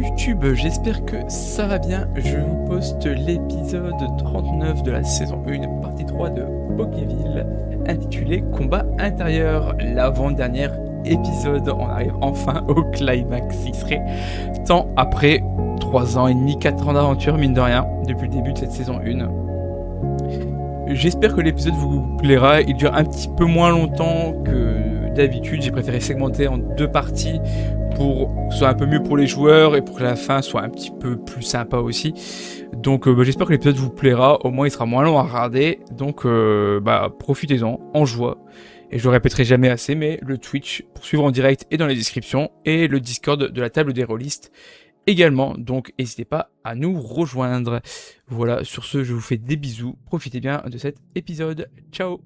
Coucou YouTube, j'espère que ça va bien. Je vous poste l'épisode 39 de la saison 1, partie 3 de Pokéville, intitulé Combat intérieur. L'avant-dernier épisode, on arrive enfin au climax. Il serait temps après 3 ans et demi, 4 ans d'aventure, mine de rien, depuis le début de cette saison 1. J'espère que l'épisode vous plaira. Il dure un petit peu moins longtemps que d'habitude. J'ai préféré segmenter en 2 parties pour que ce soit un peu mieux pour les joueurs et pour que la fin soit un petit peu plus sympa aussi. Donc j'espère que l'épisode vous plaira. Au moins il sera moins long à regarder. Donc profitez-en, en joie. Et je le répéterai jamais assez, mais le Twitch pour suivre en direct est dans les descriptions. Et le Discord de la table des rôlistes également, donc n'hésitez pas à nous rejoindre. Voilà, sur ce, je vous fais des bisous, profitez bien de cet épisode. Ciao.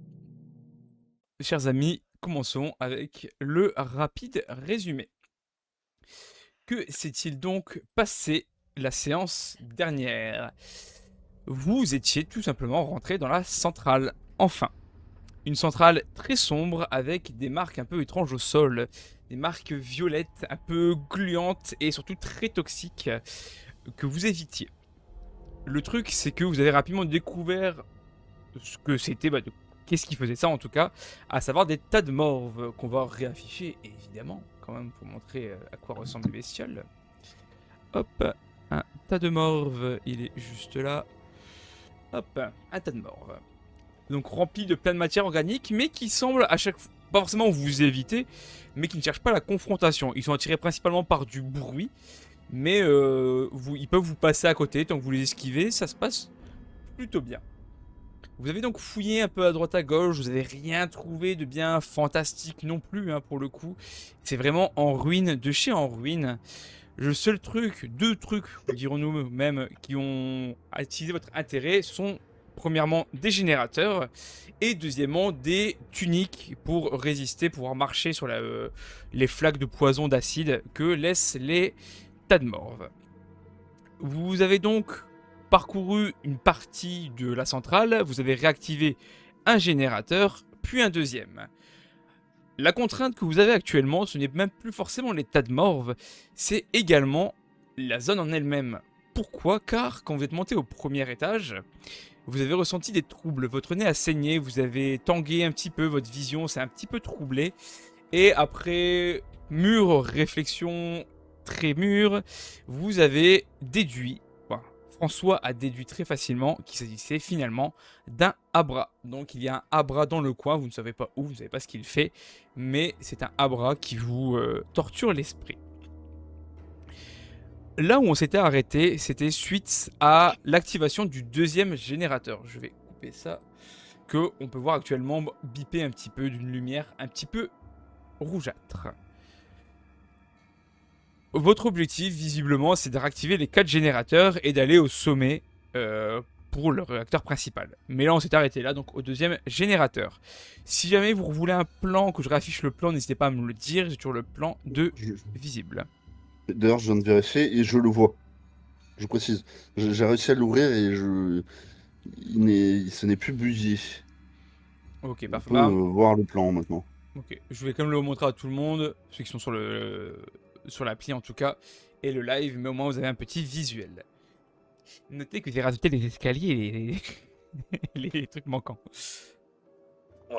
Chers amis, commençons avec le rapide résumé. Que s'est-il donc passé la séance dernière? Vous étiez tout simplement rentré dans la centrale, enfin. Une centrale très sombre avec des marques un peu étranges au sol. Des marques violettes, un peu gluantes et surtout très toxiques que vous évitiez. Le truc, c'est que vous avez rapidement découvert ce que c'était, qu'est-ce qui faisait ça en tout cas, à savoir des tas de morves qu'on va réafficher évidemment, quand même, pour montrer à quoi ressemblent les bestioles. Hop, un tas de morves, il est juste là. Hop, un tas de morves. Donc rempli de plein de matière organique, mais qui semblent à chaque fois, pas forcément vous éviter, mais qui ne cherchent pas la confrontation. Ils sont attirés principalement par du bruit, mais ils peuvent vous passer à côté, tant que vous les esquivez, ça se passe plutôt bien. Vous avez donc fouillé un peu à droite à gauche, vous n'avez rien trouvé de bien fantastique non plus, hein, pour le coup. C'est vraiment en ruine, de chez en ruine. Le seul truc, 2 trucs, dirons-nous même, qui ont attisé votre intérêt sont premièrement des générateurs et deuxièmement des tuniques pour résister, pouvoir marcher sur les flaques de poison d'acide que laissent les tas de morves. Vous avez donc parcouru une partie de la centrale, vous avez réactivé un générateur, puis un deuxième. La contrainte que vous avez actuellement, ce n'est même plus forcément les tas de morves, c'est également la zone en elle-même. Pourquoi? Car quand vous êtes monté au premier étage, vous avez ressenti des troubles, votre nez a saigné, vous avez tangué un petit peu, votre vision s'est un petit peu troublée, et après mûre réflexion très mûre, vous avez déduit, François a déduit très facilement qu'il s'agissait finalement d'un Abra. Donc il y a un Abra dans le coin, vous ne savez pas où, vous ne savez pas ce qu'il fait, mais c'est un Abra qui vous torture l'esprit. Là où on s'était arrêté, c'était suite à l'activation du deuxième générateur. Je vais couper ça, que on peut voir actuellement biper un petit peu d'une lumière un petit peu rougeâtre. Votre objectif, visiblement, c'est de réactiver les 4 générateurs et d'aller au sommet pour le réacteur principal. Mais là, on s'est arrêté là, donc au deuxième générateur. Si jamais vous voulez un plan, que je réaffiche le plan, n'hésitez pas à me le dire. J'ai toujours le plan de visible. D'ailleurs, je viens de vérifier et je le vois. Je précise. J'ai réussi à l'ouvrir et ce n'est plus busier. Ok, On parfait. peut voir le plan maintenant. Ok, je vais quand même le montrer à tout le monde, ceux qui sont sur l'appli en tout cas, et le live, mais au moins vous avez un petit visuel. Notez que j'ai rajouté les escaliers et les trucs manquants.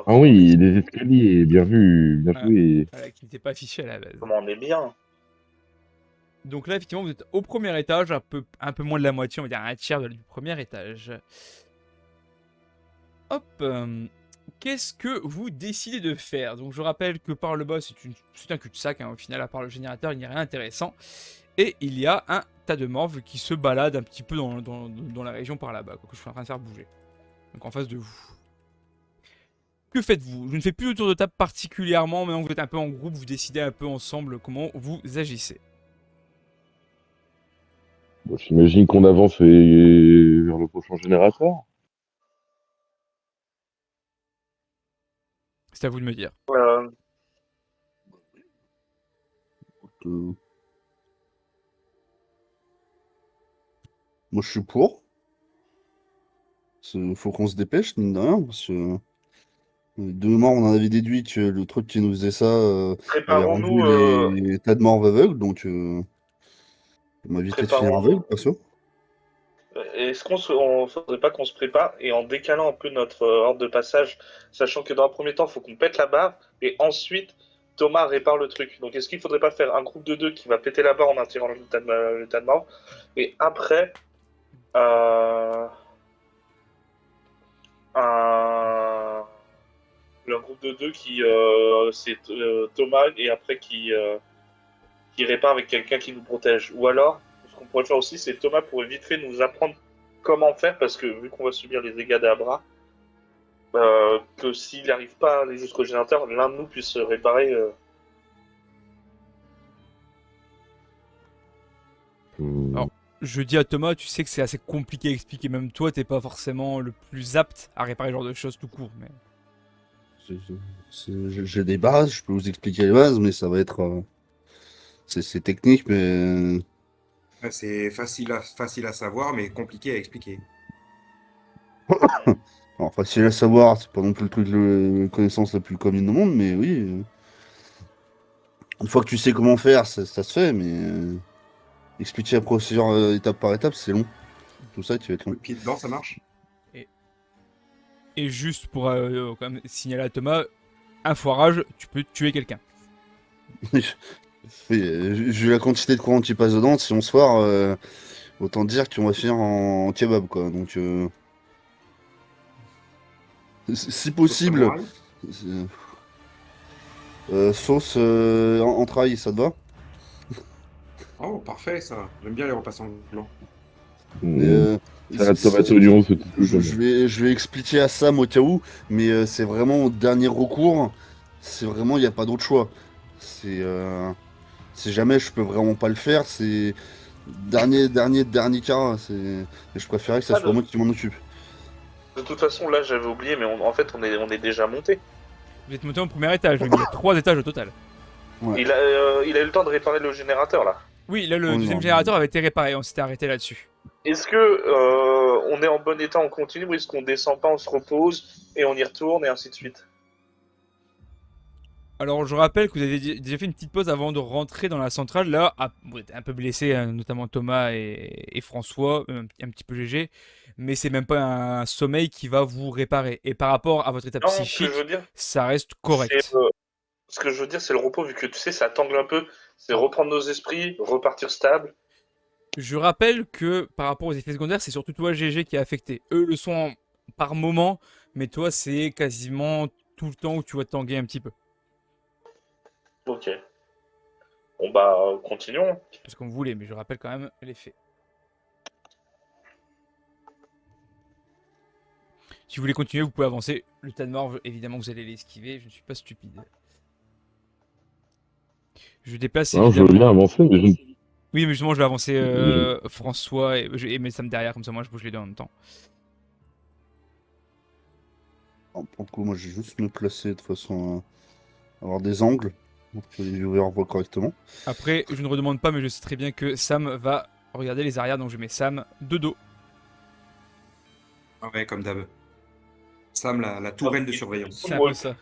Ah oui, les escaliers, bien vu, bien Voilà, joué. voilà, qui n'étaient pas affichés à la base. Comment on est bien. Donc là, effectivement, vous êtes au premier étage, un peu moins de la moitié, on va dire un tiers du premier étage. Hop, qu'est-ce que vous décidez de faire? Donc je rappelle que par le bas, c'est un cul-de-sac, hein, au final, à part le générateur, il n'y a rien d'intéressant. Et il y a un tas de morves qui se baladent un petit peu dans la région par là-bas, que je suis en train de faire bouger. Donc en face de vous. Que faites-vous? Je ne fais plus de tour de table particulièrement, maintenant que vous êtes un peu en groupe, vous décidez un peu ensemble comment vous agissez. Bon, j'imagine qu'on avance vers le prochain générateur. C'est à vous de me dire. Euh, Moi, je suis pour. Faut qu'on se dépêche, mine de rien, parce que de mémoire, on en avait déduit que le truc qui nous faisait ça avait rendu Préparons-nous. les tas de morts aveugles, donc On m'a évité de finir Préparons. aveugle, perso. Est-ce on faudrait pas qu'on se prépare et en décalant un peu notre ordre de passage, sachant que dans un premier temps, il faut qu'on pète la barre et ensuite Thomas répare le truc. Donc est-ce qu'il faudrait pas faire un groupe de deux qui va péter la barre en attirant le tas de mort et après euh, un... le groupe de deux qui c'est Thomas et après qui répare avec quelqu'un qui nous protège. Ou alors, ce qu'on pourrait faire aussi, c'est Thomas pourrait vite fait nous apprendre comment faire, parce que vu qu'on va subir les dégâts d'Abra, que s'il n'arrive pas à aller jusqu'au générateur, l'un de nous puisse réparer. Alors, je dis à Thomas, tu sais que c'est assez compliqué à expliquer, même toi, t'es pas forcément le plus apte à réparer ce genre de choses tout court. Mais... J'ai des bases, je peux vous expliquer les bases, mais ça va être. C'est technique, mais. C'est facile à savoir, mais compliqué à expliquer. Alors, facile à savoir, c'est pas non plus le truc de connaissance la plus commune au monde, mais oui. Une fois que tu sais comment faire, ça se fait, mais. Expliquer la procédure étape par étape, c'est long. Tout ça, tu vas être long. Le pied dedans, ça marche. Et juste pour quand même signaler à Thomas, un foirage, tu peux tuer quelqu'un. Oui, vu la quantité de courant qui passe dedans, si on se foire, autant dire qu'on va finir en kebab, quoi. Donc, si possible, Samouraï. sauce entraille, ça te va? Oh, parfait, ça. J'aime bien les repas sanglants. Salade tomate oignon, c'est tout. Je vais expliquer à Sam au cas où, mais c'est vraiment au dernier recours. C'est vraiment, il n'y a pas d'autre choix. Si jamais je peux vraiment pas le faire, c'est dernier cas. Je préférais que ça soit moi qui m'en occupe. De toute façon, là, j'avais oublié, mais en fait, on est déjà monté. Vous êtes monté au premier étage, donc il y a 3 étages au total. Ouais. Il a eu le temps de réparer le générateur, là. Oui, là, le Oh, deuxième non. générateur avait été réparé, on s'était arrêté là-dessus. Est-ce que on est en bon état, on continue, ou est-ce qu'on descend pas, on se repose, et on y retourne, et ainsi de suite? Alors, je rappelle que vous avez déjà fait une petite pause avant de rentrer dans la centrale. Là, vous êtes un peu blessé, hein, notamment Thomas et François, un petit peu GG. Mais c'est même pas un sommeil qui va vous réparer. Et par rapport à votre état Non, ce que psychique, je veux dire, ça reste correct. ce que je veux dire, c'est le repos, vu que tu sais, ça tangle un peu. C'est reprendre nos esprits, repartir stable. Je rappelle que par rapport aux effets secondaires, c'est surtout toi GG qui est affecté. Eux le sont par moment, mais toi c'est quasiment tout le temps où tu vas tanguer un petit peu. Ok. Bon bah, continuons. C'est ce qu'on voulait, mais je rappelle quand même les faits. Si vous voulez continuer, vous pouvez avancer. Le tas de mort, évidemment, vous allez l'esquiver. Je ne suis pas stupide. Je déplace Non, je veux évidemment. bien avancer, mais je ne. Oui, mais justement, je vais avancer François et mettre Sam derrière, comme ça, moi, je bouge les deux en même temps. Pour le coup, moi, j'ai juste me placer de façon à avoir des angles pour que les viewers voient correctement. Après, je ne redemande pas, mais je sais très bien que Sam va regarder les arrières, donc je mets Sam de dos. Ah ouais, comme d'hab. Sam, la tourelle de surveillance. C'est un peu ça.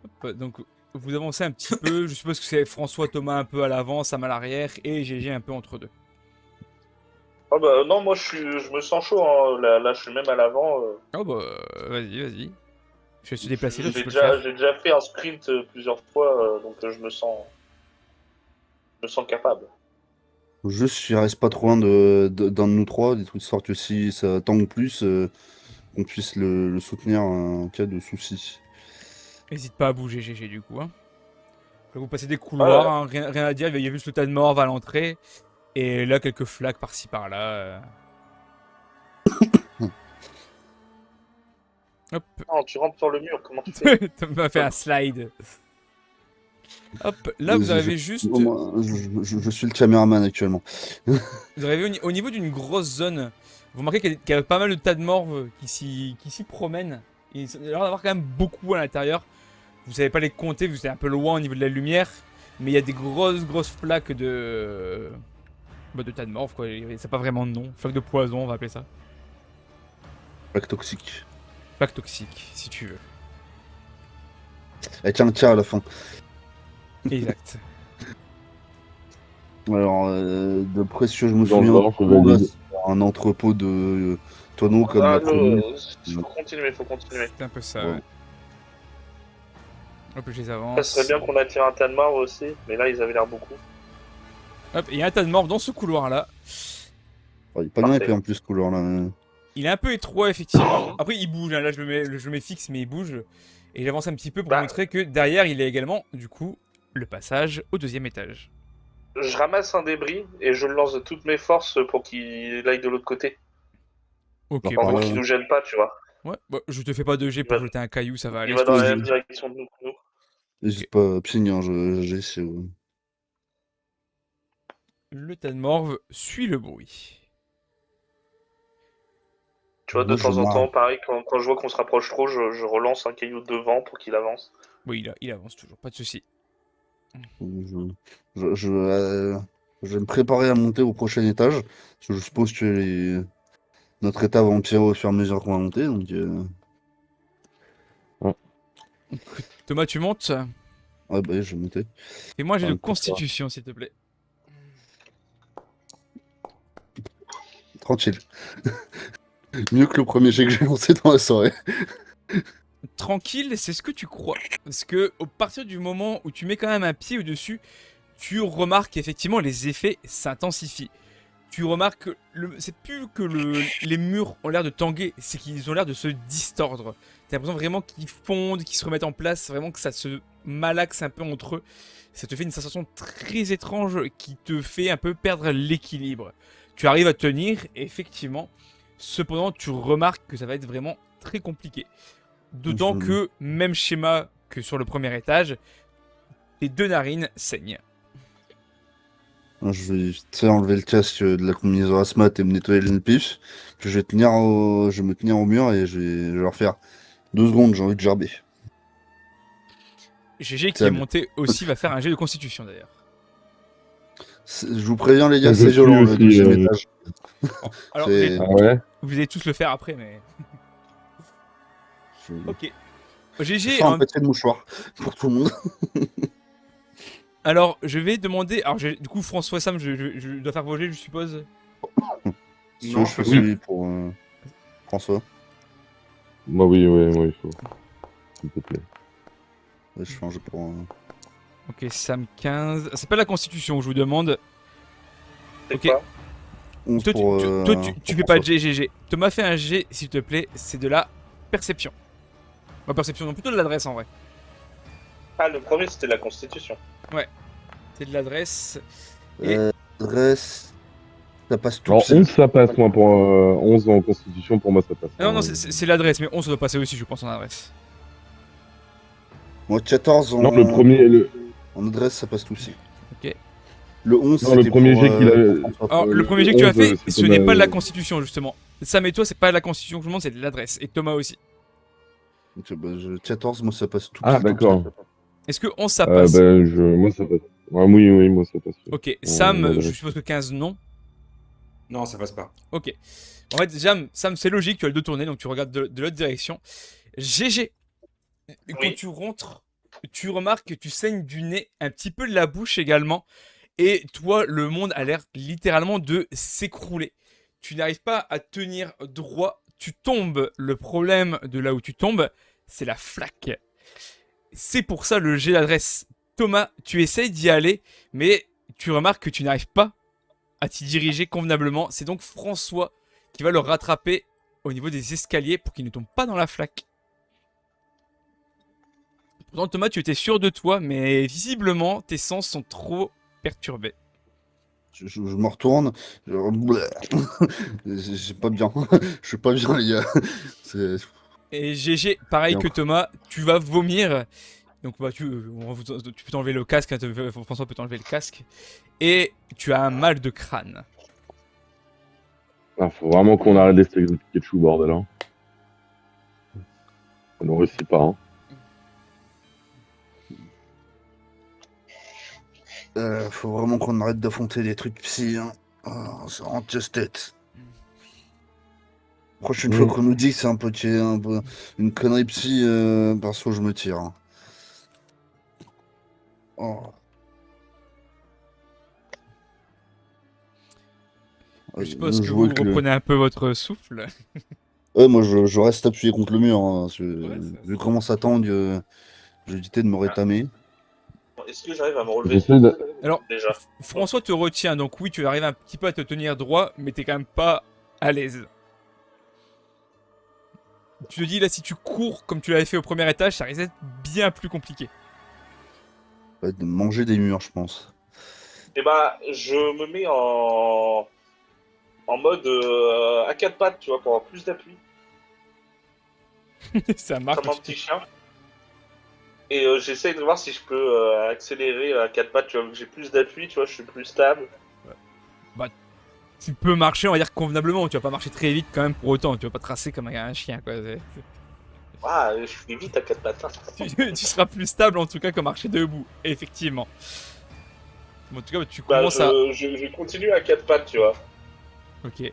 Hop, donc, vous avancez un petit peu. Je suppose que c'est François, Thomas un peu à l'avant, Sam à l'arrière et GG un peu entre deux. Ah bah non, moi je me sens chaud, hein. Là, je suis même à l'avant. Oh bah, vas-y. Je vais se déplacer là, tu J'ai peux le faire. déjà fait un sprint plusieurs fois, donc je me sens capable. Juste, il reste pas trop loin d'un de nous trois, des trucs de sorte que si ça tangue plus, qu'on puisse le soutenir en cas de soucis. N'hésite pas à bouger GG du coup. Hein. Vous passez des couloirs, hein, rien à dire, il y a juste le tas de morts à l'entrée. Et là, quelques flaques par-ci par-là. Hop. Non, tu rentres sur le mur, comment tu fais? Thomas fait un slide. Hop, là vous arrivez juste. Moi, je suis le caméraman actuellement. Vous arrivez au niveau d'une grosse zone. Vous remarquez qu'il y a pas mal de tas de morts qui s'y promènent. Il y a l'air d'avoir quand même beaucoup à l'intérieur. Vous savez pas les compter, vous êtes un peu loin au niveau de la lumière. Mais il y a des grosses flaques de tas de morts, quoi. C'est pas vraiment de nom. Flaques de poison, on va appeler ça. Plaque toxique. Flaques toxiques, si tu veux. Avec un K à la fin. Exact. Alors, d'après ce que je me Dans le souviens, genre, je là, valide. c'est un entrepôt de tonneaux comme la première. Il faut continuer, faut continuer. C'est un peu ça, Ouais. ouais. Hop, je les Ça avance. serait bien qu'on attire un tas de morts aussi, mais là ils avaient l'air beaucoup. Hop, il y a un tas de morts dans ce couloir-là. Il est pas bien Parfait. épais en plus, ce couloir-là. Il est un peu étroit, effectivement. Après, il bouge, hein. Là, je le mets fixe, mais il bouge. Et j'avance un petit peu pour Bah. montrer que derrière, il y a également, du coup, le passage au deuxième étage. Je ramasse un débris et je le lance de toutes mes forces pour qu'il aille de l'autre côté. Ok, Alors, En par gros, là, qu'il nous gêne pas, tu vois. ouais, bah, je te fais pas de jet Il pour va, jeter un caillou, ça va il aller. va dans la Oui, même direction de nous. N'hésite pas à ping, hein, j'essaie. Ouais. Le tas de morve suit le bruit. Tu vois, de Moi, je temps en marre. temps, pareil, quand je vois qu'on se rapproche trop, je relance un caillou devant pour qu'il avance. Oui, il avance toujours, pas de souci. Je vais me préparer à monter au prochain étage. Parce que je suppose que notre état va empirer au fur et à mesure qu'on va monter. Donc, Thomas, tu montes. ouais, bah, je vais monter. Fais-moi j'ai de Enfin, pour ça. constitution, s'il te plaît. Tranquille. Mieux que le premier jet que j'ai lancé dans la soirée. Tranquille, c'est ce que tu crois. Parce que, au partir du moment où tu mets quand même un pied au-dessus, tu remarques effectivement les effets s'intensifient. Tu remarques que c'est plus que les murs ont l'air de tanguer, c'est qu'ils ont l'air de se distordre. T'as l'impression vraiment qu'ils fondent, qu'ils se remettent en place, vraiment que ça se malaxe un peu entre eux. Ça te fait une sensation très étrange qui te fait un peu perdre l'équilibre. Tu arrives à tenir, effectivement. Cependant, tu remarques que ça va être vraiment très compliqué. D'autant que, même schéma que sur le premier étage, tes deux narines saignent. Je vais vite fait enlever le casque de la combinaison asthma et me nettoyer le pif. Puis je vais me tenir au mur et je vais leur faire 2 secondes, j'ai envie de gerber. GG qui Ça est va. monté aussi va faire un jet de constitution d'ailleurs. Je vous préviens les gars, Je c'est suis violent le aussi, deuxième étage. Alors, C'est- Ah ouais? vous allez tous le faire après, mais. Je Ok. je GG, fais un petit mouchoir pour tout le monde. alors je vais demander. Alors, du coup, François Sam, je dois faire vos jets, je suppose. Si tu Non, veux, je fais oui. celui pour François. Bah oui, il faut. S'il te plaît. Ouais, je fais un jeu pour. Ok, Sam 15. C'est pas la constitution que je vous demande. C'est Ok. quoi 11 Toi, pour. tu fais pas de GG. Thomas fait un G, s'il te plaît, c'est de la perception. Pas perception, non, plutôt de l'adresse en vrai. Ah, le premier c'était la constitution. C'est de l'adresse. Adresse. Ça passe tout. Alors 11 ça passe, moi pour 11 en constitution, pour moi ça passe. Non, non, c'est l'adresse, mais 11 ça doit passer aussi, je pense, en adresse. Moi, 14 en. Non, le premier. En adresse, ça passe tout aussi. Ok. Le 11, Non, le c'était premier pour, jet qu'il a- pour François. Alors, le le premier jet que tu as 11, fait, c'est ce comme n'est pas la- la constitution, justement. Sam et toi, c'est pas la constitution que je vous demande, c'est de l'adresse. Et Thomas aussi. Ok, bah, 14, moi, ça passe tout. Ah, tout le d'accord. temps. Est-ce que 11 ça passe Moi ça passe. Ouais, oui, moi ça passe. Ok. Sam, l'adresse. je suppose que 15 non. Non, ça passe pas. Ok. En fait, Sam, c'est logique, tu as le dos tourné, donc tu regardes de l'autre direction. GG. Quand Oui. tu rentres, tu remarques que tu saignes du nez, un petit peu de la bouche également. Et toi, le monde a l'air littéralement de s'écrouler. Tu n'arrives pas à tenir droit. Tu tombes. Le problème de là où tu tombes, c'est la flaque. C'est pour ça le jet d'adresse. Thomas, tu essayes d'y aller, mais tu remarques que tu n'arrives pas à t'y diriger convenablement. C'est donc François qui va le rattraper au niveau des escaliers pour qu'il ne tombe pas dans la flaque. Pourtant, Thomas, tu étais sûr de toi, mais visiblement, tes sens sont trop perturbés. Je me retourne. J'ai pas bien. Je suis pas bien, les gars. C'est- Et GG, pareil Et que Thomas, tu vas vomir. Donc bah, tu peux t'enlever le casque, hein, François peut t'enlever le casque. Et tu as un mal de crâne. Ah, faut vraiment qu'on arrête d'expliquer de chou, bordel. Hein. On ne réussit pas. Hein. Faut vraiment qu'on arrête d'affronter des trucs psy. Hein. Oh, ça rend tête. Prochaine fois qu'on nous dit que c'est un peu une connerie psy, perso, je me tire. Hein. Oh. Je suppose que Je vous vois que reprenez un peu votre souffle. Ouais, moi je reste appuyé contre le mur. Hein. Ouais, Vu comment ça tangue, j'ai évité de me rétamer. Est-ce que j'arrive à me relever J'essaie de... Alors, déjà? François te retient, donc oui, tu arrives un petit peu à te tenir droit, mais t'es quand même pas à l'aise. Tu te dis, là, si tu cours comme tu l'avais fait au premier étage, ça risque d'être bien plus compliqué. Ouais, de manger des murs, je pense. Et bah, je me mets en mode à quatre pattes, tu vois, pour avoir plus d'appui, Ça marche. comme un petit chien. Et j'essaye de voir si je peux accélérer à quatre pattes, tu vois, vu que j'ai plus d'appui, tu vois, je suis plus stable. Tu peux marcher, on va dire, convenablement. Tu vas pas marcher très vite quand même pour autant. Tu vas pas tracer comme un chien, quoi. Ah, je suis vite à quatre pattes. Hein. Tu seras plus stable en tout cas que marcher debout, effectivement. Bon, en tout cas, tu Bah, commences à. je continue à quatre pattes, tu vois. Ok. Bon,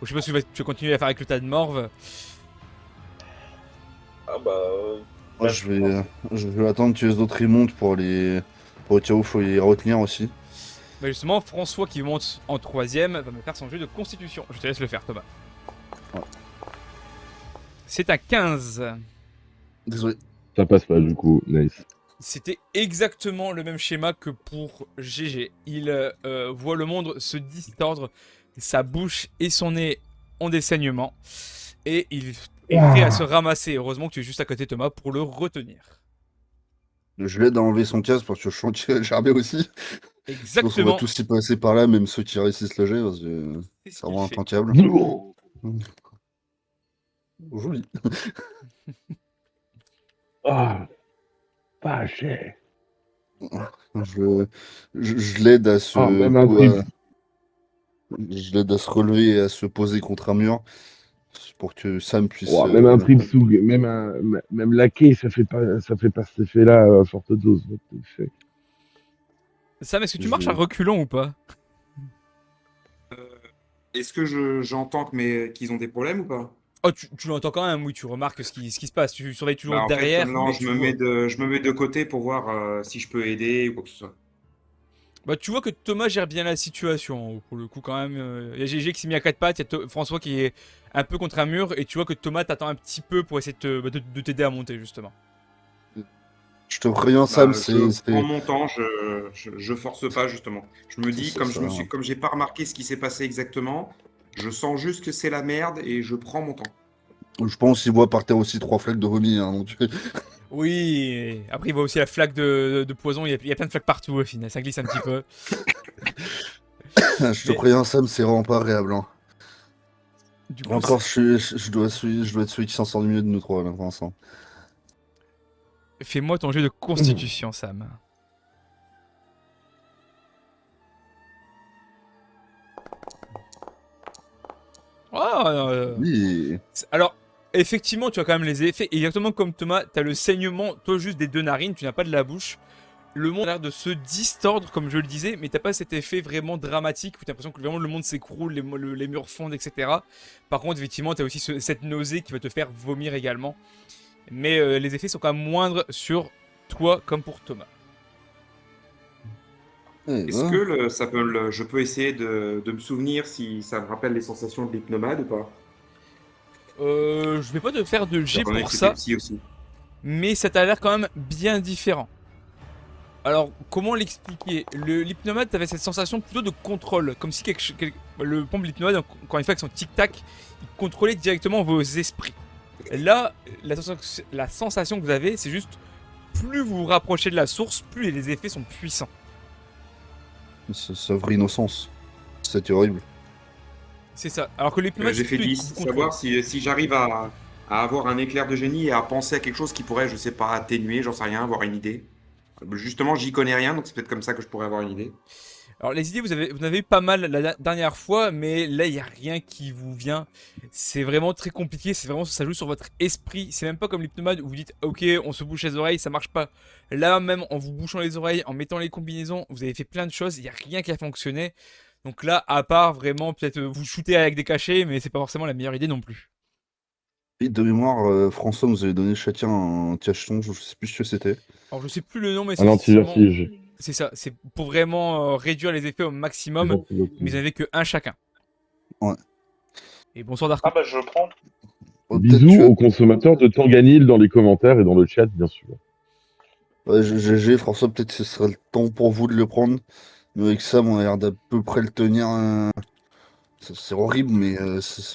je sais pas si tu vas continuer à faire avec le tas de morve. Ah bah. Moi, je vais attendre que les autres y montent pour au cas où faut les retenir aussi. Bah justement, François qui monte en troisième va me faire son jeu de constitution. Je te laisse le faire, Thomas. Ouais. C'est un 15. Désolé. Ça passe pas, du coup. Nice. C'était exactement le même schéma que pour GG. Il voit le monde se distordre, sa bouche et son nez ont des saignements, et il est prêt à se ramasser. Heureusement que tu es juste à côté, Thomas, pour le retenir. Je l'aide à enlever son casque parce que je sens qu'il est charmé aussi. Je pense qu'on va Exactement. tous y passer par là, même ceux qui réussissent le jet, parce que C'est ce c'est qu'il vraiment fait. intankable. Joli. Ah, pas cher. Je l'aide à se. Ah, même un prix. Je l'aide à se relever et à se poser contre un mur pour que Sam puisse. Oh, même un prix de sous, même laqué, ça fait pas cet effet-là à forte dose. What the fuck. Sam, est-ce que tu Je- marches à reculons ou pas? Est-ce que j'entends qu'ils ont des problèmes ou pas? Oh, tu l'entends quand même, oui, tu remarques ce qui se passe. Tu surveilles toujours Bah, en fait, derrière, non, mais je tu me vois. je me mets de côté pour voir si je peux aider ou quoi que ce soit. Bah, tu vois que Thomas gère bien la situation, pour le coup, quand même. Il y a GG qui s'est mis à quatre pattes, il y a François qui est un peu contre un mur, et tu vois que Thomas t'attend un petit peu pour essayer de t'aider à monter, justement. Je te préviens, Sam, Bah, je prends mon temps, je force pas justement. Je me dis, C'est comme ça. comme j'ai pas remarqué ce qui s'est passé exactement, je sens juste que c'est la merde et je prends mon temps. Je pense qu'il voit par terre aussi 3 flaques de vomi. Hein, donc... Oui, après il voit aussi la flaque de poison, il y a plein de flaques partout au final, ça glisse un petit peu. Je te Mais- préviens, Sam, c'est vraiment pas agréable. Hein. Du coup, Encore, je dois être celui qui s'en sort du mieux de nous trois, là, pour l'instant. fais-moi ton jeu de constitution, Sam. Oh, Oui. alors, effectivement, tu as quand même les effets. Exactement comme Thomas, tu as le saignement, toi juste des deux narines, tu n'as pas de la bouche. Le monde a l'air de se distordre, comme je le disais, mais t'as pas cet effet vraiment dramatique où t'as l'impression que vraiment le monde s'écroule, les murs fondent, etc. Par contre, effectivement, t'as aussi cette nausée qui va te faire vomir également. Mais les effets sont quand même moindres sur toi comme pour Thomas. Est-ce que je peux essayer de me souvenir si ça me rappelle les sensations de l'hypnomade ou pas? Je vais pas te faire de jet Étant donné pour que ça, c'était psy aussi. mais ça t'a l'air quand même bien différent. Alors, comment l'expliquer? L'hypnomade, t'avais cette sensation plutôt de contrôle, comme si le pompe l'hypnomade, encore une fois avec son tic-tac, il contrôlait directement vos esprits. Là, la sensation que vous avez, c'est juste, plus vous vous rapprochez de la source, plus les effets sont puissants. Ça vraie innocence. C'était horrible. C'est ça. Alors que l'hypnomade, J'ai fait plutôt 10. du contrôle. Savoir si j'arrive à avoir un éclair de génie et à penser à quelque chose qui pourrait, je sais pas, atténuer, j'en sais rien, avoir une idée. Justement, j'y connais rien, donc c'est peut-être comme ça que je pourrais avoir une idée. Alors les idées, vous en avez eu pas mal la dernière fois, mais là, il n'y a rien qui vous vient. C'est vraiment très compliqué, c'est vraiment, ça joue sur votre esprit. C'est même pas comme l'hypnomade où vous dites, ok, on se bouche les oreilles, ça marche pas. Là, même en vous bouchant les oreilles, en mettant les combinaisons, vous avez fait plein de choses, il n'y a rien qui a fonctionné. Donc là, à part vraiment, peut-être vous shooter avec des cachets, mais c'est pas forcément la meilleure idée non plus. Et de mémoire, François nous avait donné chacun un cacheton, je sais plus ce que c'était. Alors je sais plus le nom, mais Un c'est anti-vertige. c'est ça, c'est pour vraiment réduire les effets au maximum, mais vous n'avez que un chacun. Ouais. Et bonsoir Darko. Ah bah je le prends. Peut-être Bisous tu as- aux consommateurs de Tanganil dans les commentaires et dans le chat, bien sûr. Ouais, GG, François, peut-être que ce serait le temps pour vous de le prendre. Nous, avec Sam, on a l'air d'à peu près le tenir. C'est horrible, mais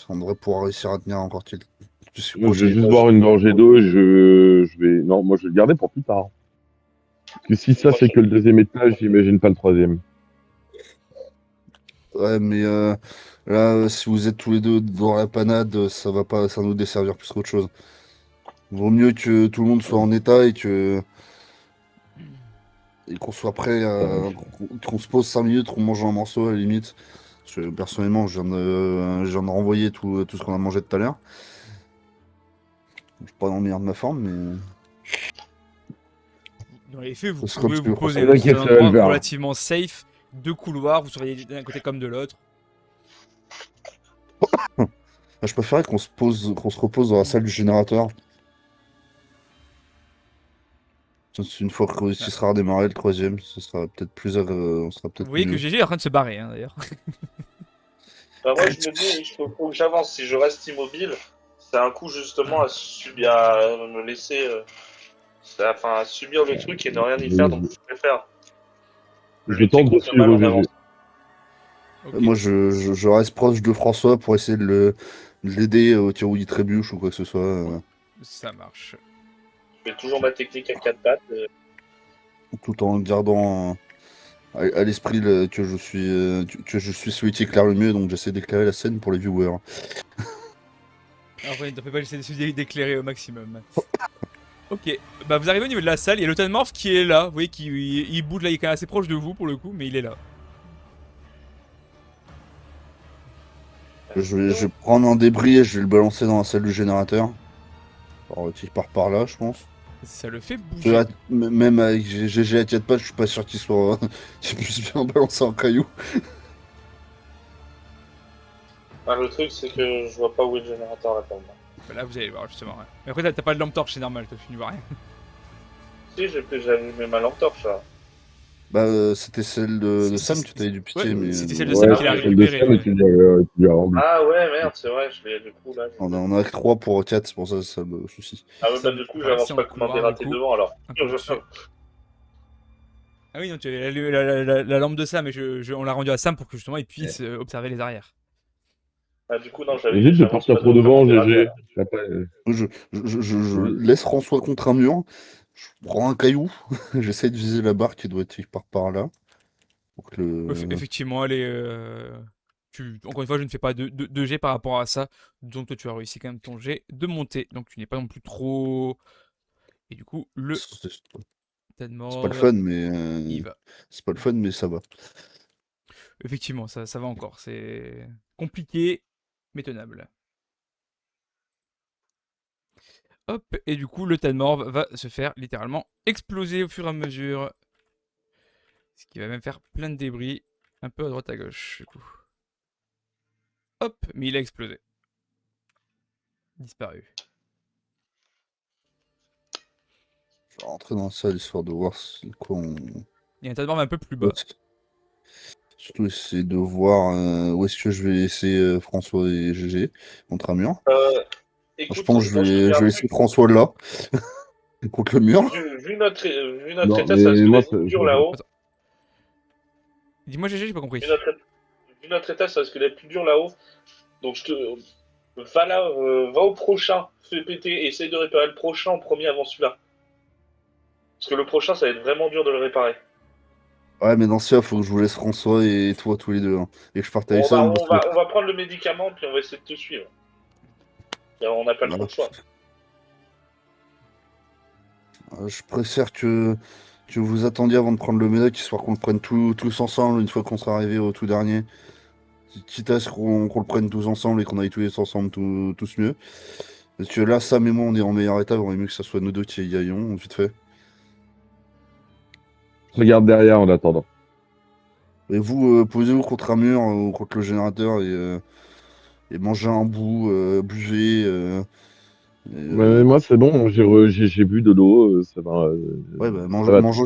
on devrait pouvoir réussir à tenir encore quelques Moi, je prochains vais juste étages. boire une gorgée d'eau et je vais. Non, moi, je vais le garder pour plus tard. Parce que si ça, Moi, c'est je- que le deuxième étage, j'imagine pas le troisième. Ouais, mais là, si vous êtes tous les deux dans la panade, ça va pas, ça va nous desservir plus qu'autre chose. Vaut mieux que tout le monde soit en état et qu'on soit prêt, qu'on se pose 5 minutes, qu'on mange un morceau à la limite. Parce que, personnellement, je viens de renvoyer tout ce qu'on a mangé tout à l'heure. Je suis pas dans le meilleur de ma forme, mais Dans les faits, vous ce serait pouvez parce vous que poser François- dans T'inquiète, un ça va le endroit faire. relativement safe, deux couloirs, vous surveillez d'un côté comme de l'autre. Je préférais qu'on se repose dans la salle du générateur. Une fois qu'il sera redémarré le troisième, ce sera peut-être on sera Vous peut-être voyez que mieux. GG est en train de se barrer, hein, d'ailleurs. Bah, moi je me dis, il faut que j'avance. Si je reste immobile, c'est un coup justement à subir, à me laisser, enfin à subir le truc et ne rien y faire. Donc je préfère Je lutter tente de contre le mal suivre en GG. avance. Ok. Moi, je reste proche de François pour essayer de l'aider au cas où il trébuche ou quoi que ce soit. Ça marche. Je fais toujours ma technique à 4 pattes. Tout en gardant à l'esprit que je suis celui qui éclaire le mieux, donc j'essaie d'éclairer la scène pour les viewers. Après, ne peut pas essayer d'éclairer au maximum. Ok, bah vous arrivez au niveau de la salle, il y a le Tanmorph qui est là, vous voyez qu'il il bouge là, il est quand même assez proche de vous pour le coup, mais il est là. Je vais prendre un débris et je vais le balancer dans la salle du générateur. Alors, il part par là, je pense. Ça le fait Parce bouger. que même avec GG à 4 pattes, je suis pas sûr qu'il soit. qu'il puisse bien balancer un caillou. Ah, le truc c'est que je vois pas où est le générateur là pour moi. Bah là vous allez voir justement. Ouais. Mais après t'as pas de lampe torche, c'est normal, tu ne vois rien. Si j'ai allumé ma lampe torche là. Bah, c'était celle de Sam que t'avais dû piquer, Ouais, mais. c'était celle de Ouais, Sam qu'il a c'est celle de récupérée. Sam et tu lui as rendu. Ah ouais merde c'est vrai, du coup là. On a que 3 pour 4, c'est pour ça le souci. Ah ouais bah du coup j'avance C'est pas en comme un couloir, dératé du coup. devant alors. Un peu au-dessus. Ah oui, non, tu as la lampe de Sam, mais on l'a rendue à Sam pour que justement il puisse observer les arrières. Ah du coup non j'avais. Évite de j'avance partir pas trop comme un devant, dératé, GG. alors. Je laisse François contre un mur, je prends un caillou, j'essaie de viser la barre qui doit être quelque part par là. Pour que Effectivement, elle est. Encore une fois, je ne fais pas de jet par rapport à ça. Donc toi, tu as réussi quand même ton jet de monter. Donc tu n'es pas non plus trop. Et du coup, le C'est Tadmor, pas le fun, mais. il va. C'est pas le fun, mais ça va. Effectivement, ça va encore. C'est compliqué, mais tenable. Hop, et du coup, le Tadmor va se faire littéralement exploser au fur et à mesure. Ce qui va même faire plein de débris. Un peu à droite à gauche, du coup. Hop, mais il a explosé. Disparu. Je vais rentrer dans la salle histoire de voir quoi on. Il y a un Tadmor un peu plus bas. Surtout essayer de voir où est-ce que je vais laisser François et GG contre un mur. Écoute, Je pense que moi, te dis je un vais laisser truc. François là, contre le mur. Vu notre Non, état, ça mais risque moi, d'être plus dur là-haut. Attends. Dis-moi GG, j'ai pas compris. Vu notre état, ça risque d'être plus dur là-haut. Donc je te. Va là, va au prochain, fais péter, essaye de réparer le prochain en premier avant celui-là. Parce que le prochain, ça va être vraiment dur de le réparer. Ouais, mais dans ce cas, faut que je vous laisse François et toi tous les deux. Hein. Et que je parte avec On ça. va prendre le médicament, puis on va essayer de te suivre. Et on n'a pas trop le choix. Je préfère que vous attendiez avant de prendre le médoc, histoire qu'on le prenne tous ensemble une fois qu'on sera arrivé au tout dernier. Quitte à ce qu'on le prenne tous ensemble et qu'on aille tous ensemble tous mieux. Parce que là, Sam et moi, on est en meilleur état, il vaudrait mieux que ça soit nous deux qui y aillons, vite fait. Regarde derrière en attendant. Et vous, posez-vous contre un mur ou contre le générateur et mangez un bout, buvez. Mais moi, c'est bon, j'ai bu de l'eau, ça va. Ouais, bah, ça va. mange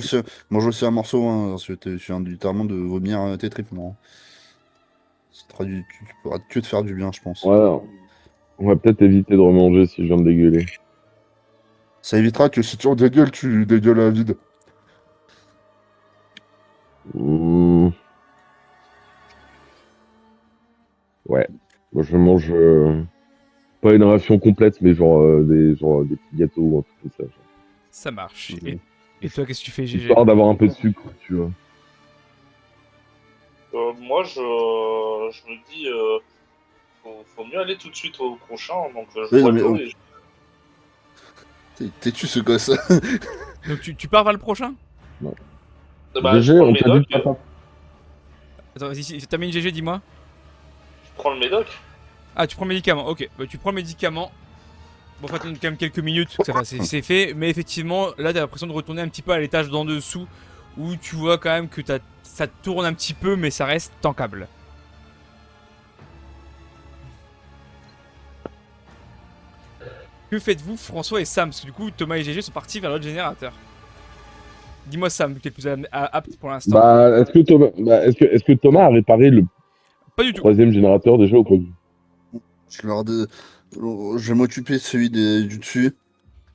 aussi un morceau, hein, parce que tu viens littéralement de vomir tes tripes, moi. tu pourras que te faire du bien, je pense. Voilà. On va peut-être éviter de remanger si je viens de dégueuler. Ça évitera que si tu en dégueules, tu dégueules à vide. Mmh. Ouais. Moi, je mange pas une ration complète, mais des petits gâteaux ou un truc comme ça. Genre. Ça marche. Ok. Et toi, qu'est-ce que tu fais, GG? Histoire d'avoir un peu de sucre, tu vois. Moi, je me dis, faut mieux aller tout de suite au prochain. Donc, je Oui, bois non, de mais l'eau oh, et t'es-tu ce gosse? Donc tu pars vers le prochain? je GG, prends on le t'a dit médoc. de pas. Attends, vas-y, si t'as mis une GG, dis-moi. Je prends le médoc. Ah, tu prends le médicament, ok. Bah, tu prends le médicament. Bon, faut attendre quand même quelques minutes que c'est fait. Mais effectivement, là, t'as l'impression de retourner un petit peu à l'étage d'en dessous. Où tu vois quand même que ça tourne un petit peu, mais ça reste tankable. Que faites-vous, François et Sam? Parce que du coup, Thomas et GG sont partis vers l'autre générateur. Dis-moi, Sam, qui est le plus apte pour l'instant. Bah, est-ce que Thomas a réparé le Pas du tout. 3e générateur déjà ou pas? Je vais m'occuper de celui du dessus.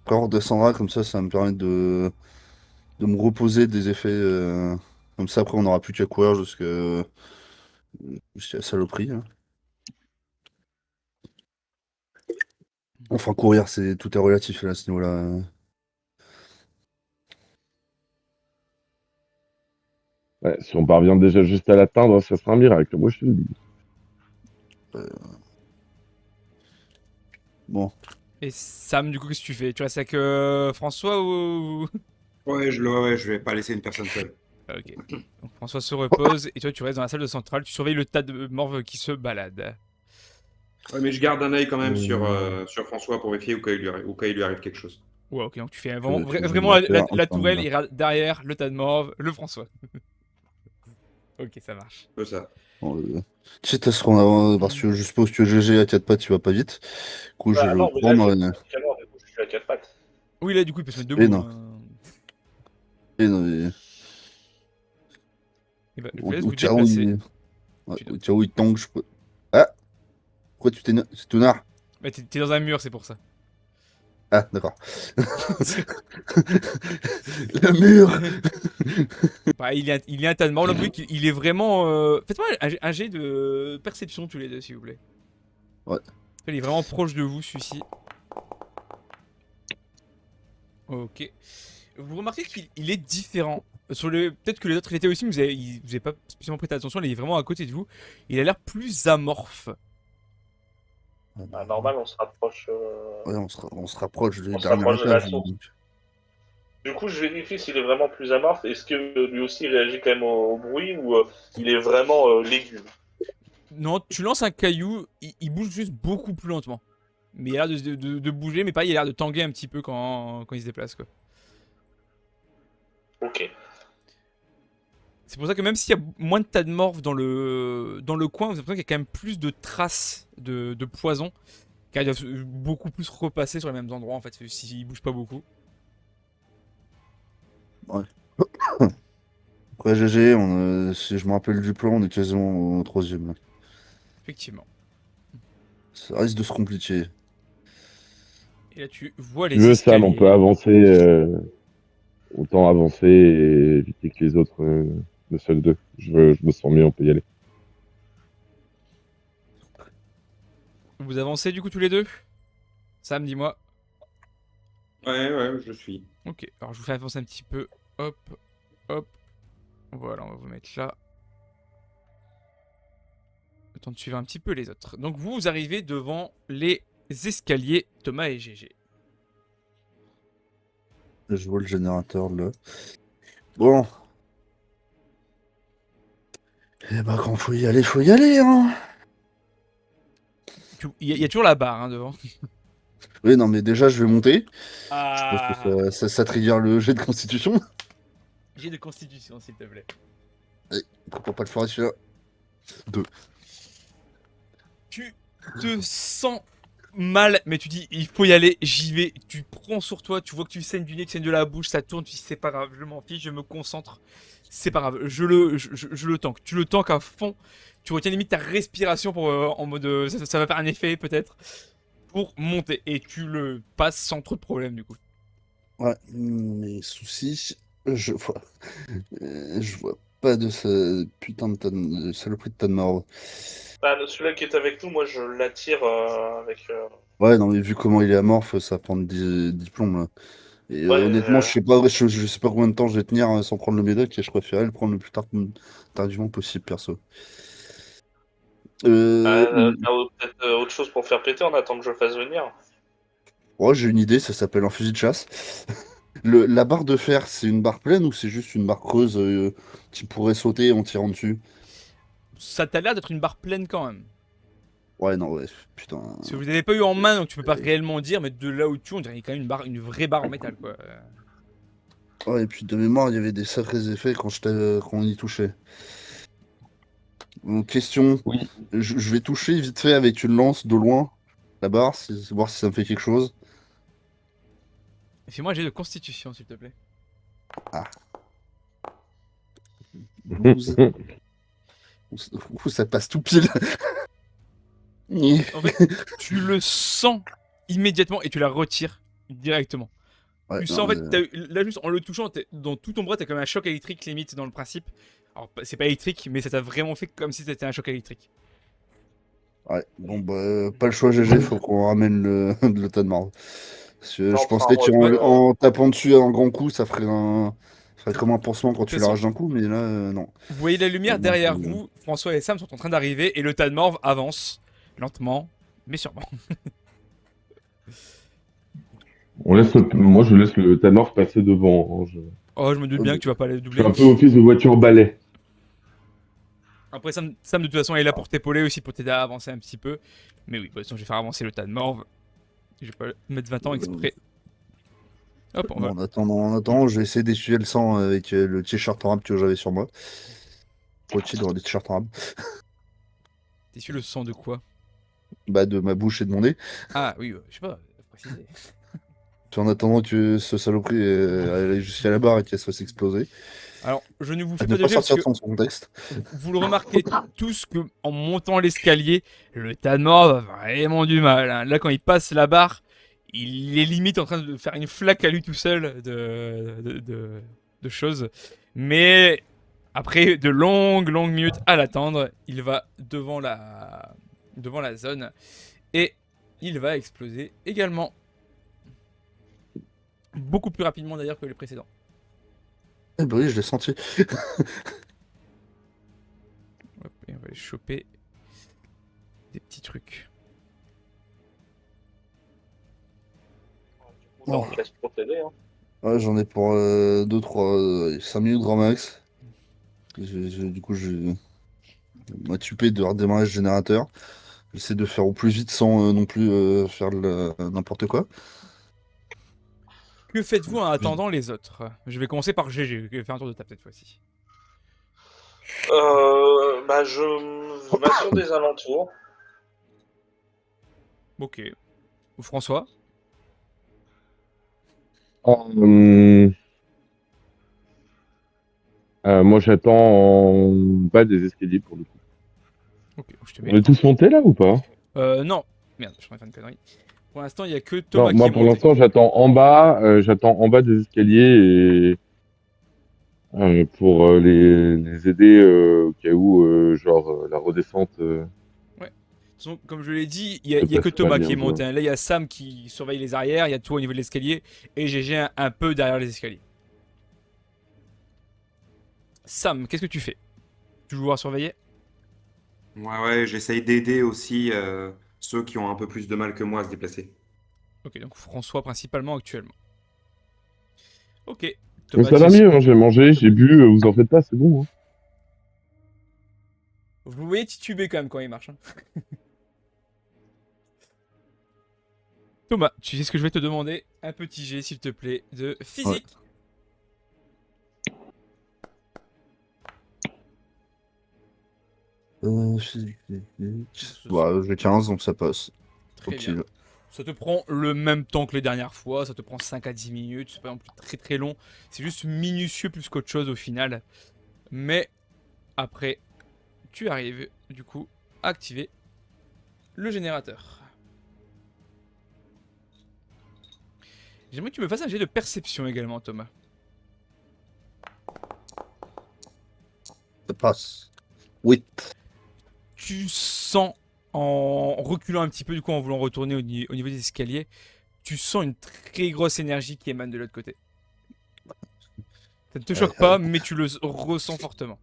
Quand on redescendra, comme ça va me permettre de me reposer des effets. Comme ça, après, on n'aura plus qu'à courir jusqu'à la saloperie. Hein. Enfin, courir, tout est relatif là, à ce niveau-là. Ouais, si on parvient déjà juste à l'atteindre, ça sera un miracle. Moi, je te le dis. Bon, Et Sam, du coup, qu'est-ce que tu fais? Tu restes avec François ou... Ouais, je vais pas laisser une personne seule. Ah, ok. Donc François se repose et toi tu restes dans la salle de centrale, tu surveilles le tas de morves qui se baladent. Ouais, mais je garde un œil quand même Euh, sur François pour vérifier au cas où il lui arrive quelque chose. Ouais, ok, donc tu fais tu vas vraiment me faire la un tourelle, là. il regarde derrière le tas de morves, le François. Ok, ça marche. Un peu ça. Bon, quitte à ce qu'on a, parce que je suppose que GG à 4 pattes, tu vas pas vite. Du coup, je vais le Non, mais là, prendre. du coup, je suis à 4 pattes. Oui, là du coup il peut se mettre Et debout. non. Hein. Et non, mais Et bah, je vous laisse au vous cas où déplacer. au cas où il tangue, je peux. Ah! Pourquoi tu t'es. C'est tout nard? Bah, t'es dans un mur, c'est pour ça. Ah, d'accord. Le mur! Bah, il y a un tas de morts, le bruit, il est vraiment... Faites-moi un jet de perception tous les deux, s'il vous plaît. Ouais. Il est vraiment proche de vous, celui-ci. Ok. Vous remarquez qu'il est différent. Peut-être que les autres l'étaient aussi, mais vous avez pas spécialement prêté attention, il est vraiment à côté de vous. Il a l'air plus amorphe. Normal, on se rapproche. Ouais, on se rapproche des On se derniers rapproche de la étages. source. Du coup, je vérifie s'il est vraiment plus amorphe. Est-ce que lui aussi il réagit quand même au bruit ou il est vraiment légume? Non, tu lances un caillou, il bouge juste beaucoup plus lentement. Mais il a l'air de bouger, mais pareil, il a l'air de tanguer un petit peu quand il se déplace, quoi. Ok. C'est pour ça que même s'il y a moins de tas de morphes dans le coin, vous avez l'impression qu'il y a quand même plus de traces de poison. Car il doit beaucoup plus repasser sur les mêmes endroits, en fait, s'il bouge pas beaucoup. Après GG, si je me rappelle du plan, on est quasiment au 3e. Effectivement. Ça risque de se compliquer. Et là, tu vois Si les tu veux, escaliers. Sam, on peut avancer. Autant avancer et éviter que les autres ne seuls d'eux. Je me sens mieux, on peut y aller. Vous avancez du coup tous les deux? Sam, dis-moi. Ouais, je suis. Ok, alors je vous fais avancer un petit peu. Hop, hop. Voilà, on va vous mettre là. Le temps de suivre un petit peu les autres. Donc vous arrivez devant les escaliers Thomas et GG. Je vois le générateur là. Bon. Eh bah, quand faut y aller, hein. Il y a toujours la barre hein, devant. Oui, non, mais déjà, je vais monter. Je pense Ah. que ça trigger le jet de constitution. J'ai de constitution, s'il te plaît. Pourquoi pas le faire celui-là? 2. Tu te sens mal, mais tu dis il faut y aller, j'y vais, tu prends sur toi, tu vois que tu saignes du nez, que tu saignes de la bouche, ça tourne, tu dis c'est pas grave, je m'en fiche, je me concentre, c'est pas grave, je le tank, tu le tank à fond, tu retiens limite ta respiration pour en mode ça va faire un effet peut-être pour monter et tu le passes sans trop de problème du coup. Ouais, mes soucis, je vois. Je vois pas de ce putain de saloperie de tas de mort. Bah, celui-là qui est avec nous, moi je l'attire avec. Ouais, non, mais vu comment il est amorphe, ça prend 10 plombs, là. Et Ouais, honnêtement, je sais pas combien de temps je vais tenir sans prendre le médoc et je préférais le prendre le plus tardivement possible, perso. Euh, t'as peut-être autre chose pour faire péter en attendant que je le fasse venir. ouais, j'ai une idée, ça s'appelle un fusil de chasse. La barre de fer, c'est une barre pleine ou c'est juste une barre creuse qui pourrait sauter en tirant dessus? Ça t'a l'air d'être une barre pleine quand même. Ouais, non, ouais, putain. Si vous n'avez pas eu en main donc tu peux pas réellement dire, mais de là où tu es, on dirait quand même une vraie barre en métal quoi. Ouais, et puis de mémoire, il y avait des sacrés effets quand on y touchait. Donc, question, Oui. je vais toucher vite fait avec une lance de loin la barre, voir si ça me fait quelque chose. Fais-moi un jet de constitution s'il te plaît. 12. Ouh, ça passe tout pile. En fait, tu le sens immédiatement et tu la retires directement. Ouais, Tu sens non, en fait, mais, là juste en le touchant, dans tout ton bras, t'as comme un choc électrique limite dans le principe. Alors c'est pas électrique, mais ça t'a vraiment fait comme si c'était un choc électrique. ouais, bon, bah, pas le choix, GG, faut qu'on ramène le tas de marde. Parce que Non, je enfin, pensais moi, en tapant dessus un grand coup, ça ferait comme un pansement quand De tu toute l'arraches façon, d'un coup, mais là, non. vous voyez la lumière Donc, derrière vous, François et Sam sont en train d'arriver et le tas de morve avance lentement, mais sûrement. Moi, je laisse le Tanor passer devant, hein. Oh, je me doute bien que tu vas pas les Je fais doubler. un peu office de voiture balai. Après, Sam, de toute façon est là pour t'épauler aussi, pour t'aider à avancer un petit peu. Mais oui, de toute façon, je vais faire avancer le tas de morve. Je vais pas mettre 20 ans exprès. Hop, on va. bon, en attendant, je vais essayer d'essuyer le sang avec le t-shirt en rab que j'avais sur moi. Faut-il dans les t-shirts en rab? T'es sûr le sang de quoi? Bah, de ma bouche et de mon nez. Ah oui, je sais pas, préciser. Puis en attendant que ce saloperie aille jusqu'à la barre et qu'elle se fasse exploser. Alors, je ne vous À fais ne pas de pas jet parce sortir que de son contexte. vous le remarquez tous que en montant l'escalier, le tas de morts a vraiment du mal, hein. Là, quand il passe la barre, il est limite en train de faire une flaque à lui tout seul de choses. Mais après de longues minutes à l'attendre, il va devant la zone et il va exploser également. Beaucoup plus rapidement d'ailleurs que les précédents. Eh bah oui, je l'ai senti. Hop, et on va aller choper des petits trucs. Du coup, là, on te laisse procéder. Hein. Ouais, j'en ai pour 5 minutes grand max. Du coup, je m'occuper de redémarrer le générateur. J'essaie de faire au plus vite sans non plus faire n'importe quoi. Que faites-vous en attendant les autres? Je vais commencer par GG, je vais faire un tour de table cette fois-ci. Bah, je m'assure des alentours. Ok. Ou François? Euh, moi, j'attends en bas des escaliers pour le coup. Ok, je te On mets. est tous montés là ou pas? Non. Merde, je suis en train de faire une connerie. Pour l'instant, il y a que Non, Thomas qui moi est pour monté. l'instant, j'attends en bas des escaliers et pour les aider au cas où, la redescente Ouais. De toute façon, comme je l'ai dit, se il y a que passe pas Thomas qui bien, est quoi. monté, hein. Là, il y a Sam qui surveille les arrières, il y a toi au niveau de l'escalier, et GG un peu derrière les escaliers. Sam, qu'est-ce que tu fais? Toujours à surveiller? Ouais, j'essaye d'aider aussi ceux qui ont un peu plus de mal que moi à se déplacer. Ok, donc François principalement actuellement. Ok. Mais Thomas, ça va mieux, hein, j'ai mangé, j'ai bu, vous en faites pas, c'est bon, hein. vous voyez tituber quand même quand il marche, hein. Thomas, tu sais ce que je vais te demander? Un petit jet, s'il te plaît, de physique. Physique. Bah, j'ai 15, donc ça passe. Très Tranquille. bien. Ça te prend le même temps que les dernières fois, ça te prend 5 à 10 minutes, c'est pas non plus très très long, c'est juste minutieux plus qu'autre chose au final. Mais après, tu arrives du coup à activer le générateur. J'aimerais que tu me fasses un jet de perception également, Thomas. Ça passe. Oui. Tu sens, en reculant un petit peu, du coup, en voulant retourner au niveau des escaliers, tu sens une très grosse énergie qui émane de l'autre côté. Ça ne te choque pas, mais tu le ressens fortement.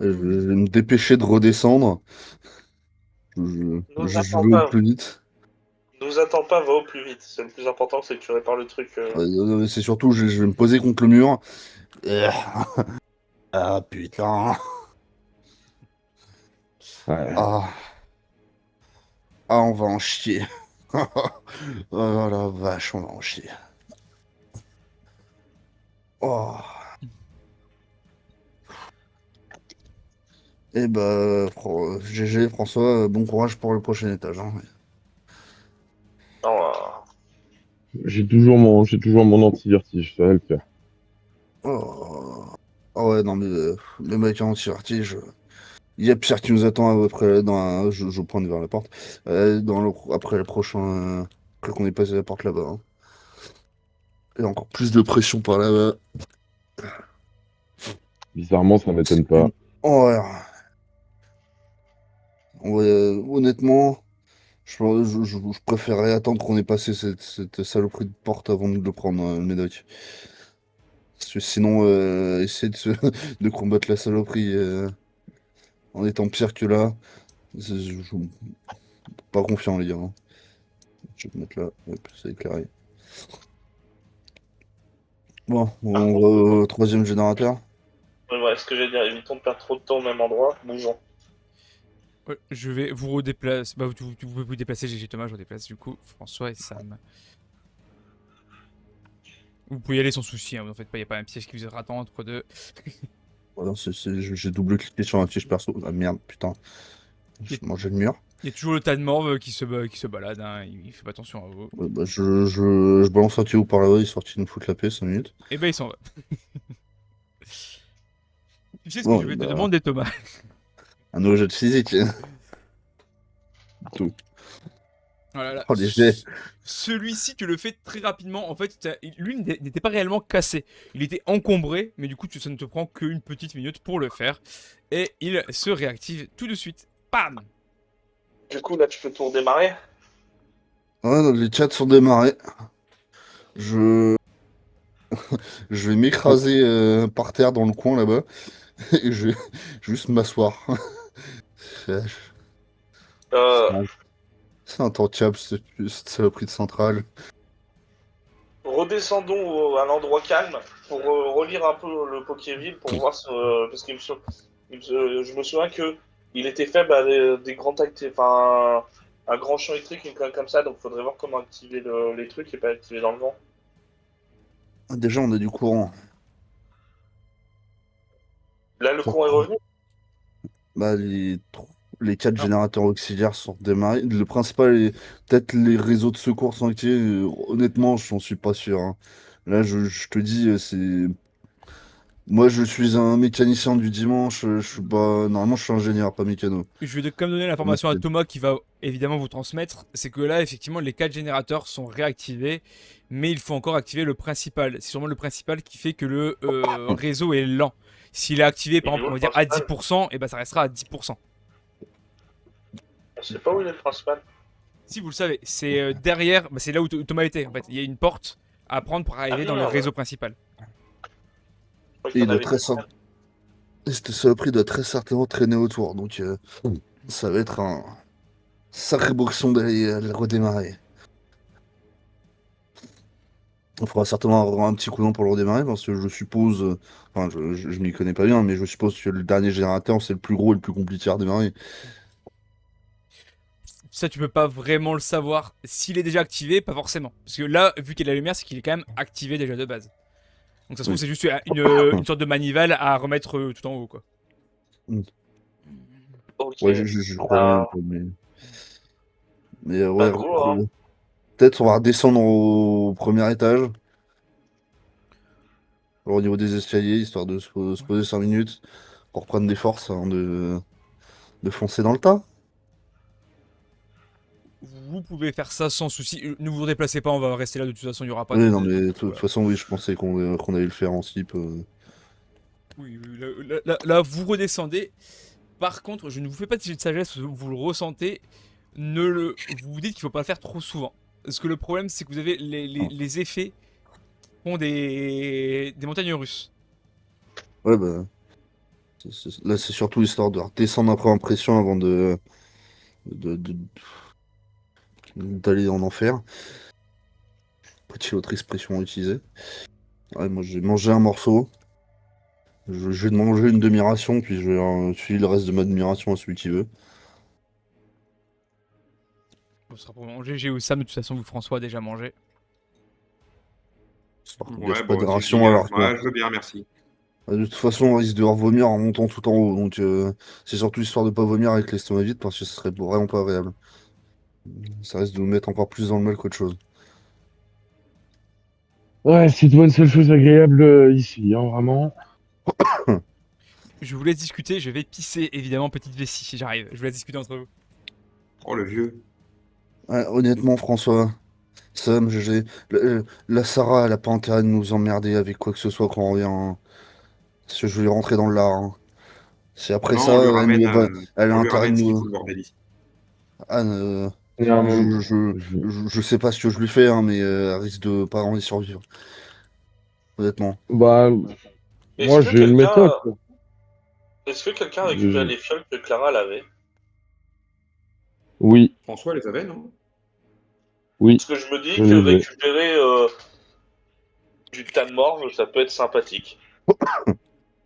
Je vais me dépêcher de redescendre. Je Nous je attends vais au pas. plus vite. Nous attends pas, va au plus vite. C'est le plus important, c'est que tu répares le truc. C'est surtout, je vais me poser contre le mur. Ah putain. Ouais. Ah. Ah, on va en chier. Oh la vache, on va en chier. Oh. Eh bah, GG François, bon courage pour le prochain étage. Hein. Non, J'ai toujours mon anti-vertige, ça va le faire. Oh. Ah ouais, non mais le mec en anti-vertige, il y a Pierre qui nous attend après, je pointe vers la porte, après le prochain, après qu'on ait passé la porte là-bas. Hein. Et encore plus de pression par là-bas. Bizarrement, ça m'étonne pas. Oh, ouais. Ouais, honnêtement, je préférerais attendre qu'on ait passé cette saloperie de porte avant de le prendre, le médoc. Parce que sinon, essayer de combattre la saloperie en étant pire que là, je suis pas confiant, les gars. Hein. Je vais te mettre là, hop, c'est éclairé. Bon, on va au troisième générateur. ouais, ce que j'allais dire, évitons de perdre trop de temps au même endroit. Bougeons. Ouais, je vais vous redéplacer. Bah, vous pouvez vous déplacer, GG Thomas, je redéplace du coup François et Sam. Vous pouvez y aller sans souci, hein, vous en faites pas, il n'y a pas un piège qui vous attend entre deux. Voilà, j'ai double-cliqué sur un fiche perso. Ah merde, putain. Je mangeais le mur. Il y a toujours le tas de morve qui se balade, hein, il fait pas attention à vous. Ouais, bah, je balance un tuyau par là-bas, il est sorti de me foutre la paix, 5 minutes. Et ben il s'en va. Tu sais ce que Bon, je vais te bah, demander, Thomas? un nouveau jeu de physique. Tout. Oh là là. Oh, les jets. Celui-ci, tu le fais très rapidement. En fait, lui n'était pas réellement cassé. Il était encombré, mais du coup, ça ne te prend qu'une petite minute pour le faire. Et il se réactive tout de suite. Bam! Du coup, là, tu peux tout redémarrer. Ouais, les chats sont démarrés. Je, je vais m'écraser par terre dans le coin là-bas. Et je vais juste m'asseoir. Euh, C'est intentiable, cette saloperie de centrale. redescendons à l'endroit calme pour relire un peu le Pokéville pour voir parce qu'il je me souviens que il était faible à des grands enfin un grand champ électrique, une connerie comme ça, donc faudrait voir comment activer les trucs et pas activer dans le vent. Déjà, on a du courant. Là, le courant est revenu. Bah, les 4 générateurs auxiliaires sont démarrés. Le principal est peut-être les réseaux de secours sont activés. Honnêtement, j'en suis pas sûr. Hein. Là, je te dis, c'est. Moi, je suis un mécanicien du dimanche. Je suis pas. Normalement, je suis ingénieur, pas mécano. Je vais quand même donner l'information à Thomas qui va évidemment vous transmettre. C'est que là, effectivement, les 4 générateurs sont réactivés, mais il faut encore activer le principal. C'est sûrement le principal qui fait que le réseau est lent. S'il est activé, par Il est exemple, où, on va le dire à principal 10%, et ben ça restera à 10%. On sait pas où il est le principal. Si vous le savez, c'est derrière, bah, c'est là où Thomas était. En fait, il y a une porte à prendre pour arriver dans le merde. réseau principal. Je crois Et qu'il y il en doit avait très Et cette saloperie doit très certainement traîner autour. Donc, ça va être un sacré boxon d'aller le redémarrer. Il faudra certainement avoir un petit coup d'eau pour le redémarrer parce que je suppose, enfin je m'y connais pas bien, mais je suppose que le dernier générateur c'est le plus gros et le plus compliqué à redémarrer. Ça, tu peux pas vraiment le savoir. S'il est déjà activé, pas forcément. Parce que là, vu qu'il y a la lumière, c'est qu'il est quand même activé déjà de base. Donc ça se trouve, Oui. c'est juste une sorte de manivelle à remettre tout en haut, quoi. Ok. Ouais, je crois bien un peu, mais Mais ouais, go, hein. peut-être on va redescendre au premier étage. Alors, au niveau des escaliers, histoire de se poser 5 minutes pour reprendre des forces avant de foncer dans le tas. Vous pouvez faire ça sans souci. Ne vous déplacez pas, on va rester là. De toute façon, il n'y aura pas Oui, de. non, mais de toute Voilà. façon, oui, je pensais qu'on allait le faire en slip. Oui, oui, là, vous redescendez. Par contre, je ne vous fais pas de jet de sagesse, vous le ressentez. Vous vous dites qu'il ne faut pas le faire trop souvent. Parce que le problème, c'est que vous avez les effets ont des montagnes russes. Ouais, bah. Là, c'est surtout histoire de redescendre après en pression avant de- de- d'aller en enfer. Petite autre expression utilisée. Ouais, moi, j'ai mangé un morceau. Je vais manger une demi-ration, puis je vais filer le reste de ma demi-ration à celui qui veut. Ce sera pour manger. J'ai eu ça, mais de toute façon, vous, François, a déjà mangé. Histoire qu'on Ouais, gâche pas bon, de c'est ration giga. alors Ouais, je veux bien, merci. de toute façon, on risque de revomir en montant tout en haut. Donc, c'est surtout histoire de pas vomir avec l'estomac vide parce que ce serait vraiment pas agréable. Ça risque de nous mettre encore plus dans le mal qu'autre chose. Ouais, cite-moi une seule chose agréable ici, hein, vraiment. Je vous laisse discuter. Je vais pisser, évidemment, petite vessie, si j'arrive. Je vous laisse discuter entre vous. Oh, le vieux. Ouais, honnêtement, François, Sam, GG, la Sarah, elle a pas intérêt de nous emmerder avec quoi que ce soit quand on revient, hein. Parce que je vais rentrer dans le lard, hein. Si après Non, ça, elle a on lui intérêt de ramène ce qu'il nous. faut le bordel ici. Anne, Non, je sais pas ce que je lui fais, hein, mais elle risque de pas en y survivre. Honnêtement. bah, Est-ce moi que j'ai une méthode, quelqu'un quoi. est-ce que quelqu'un a récupéré Je- les fioles que Clara l'avait? Oui, François les avait, non? oui, Parce que je me dis je que les ai. récupérer du tas de morve, ça peut être sympathique.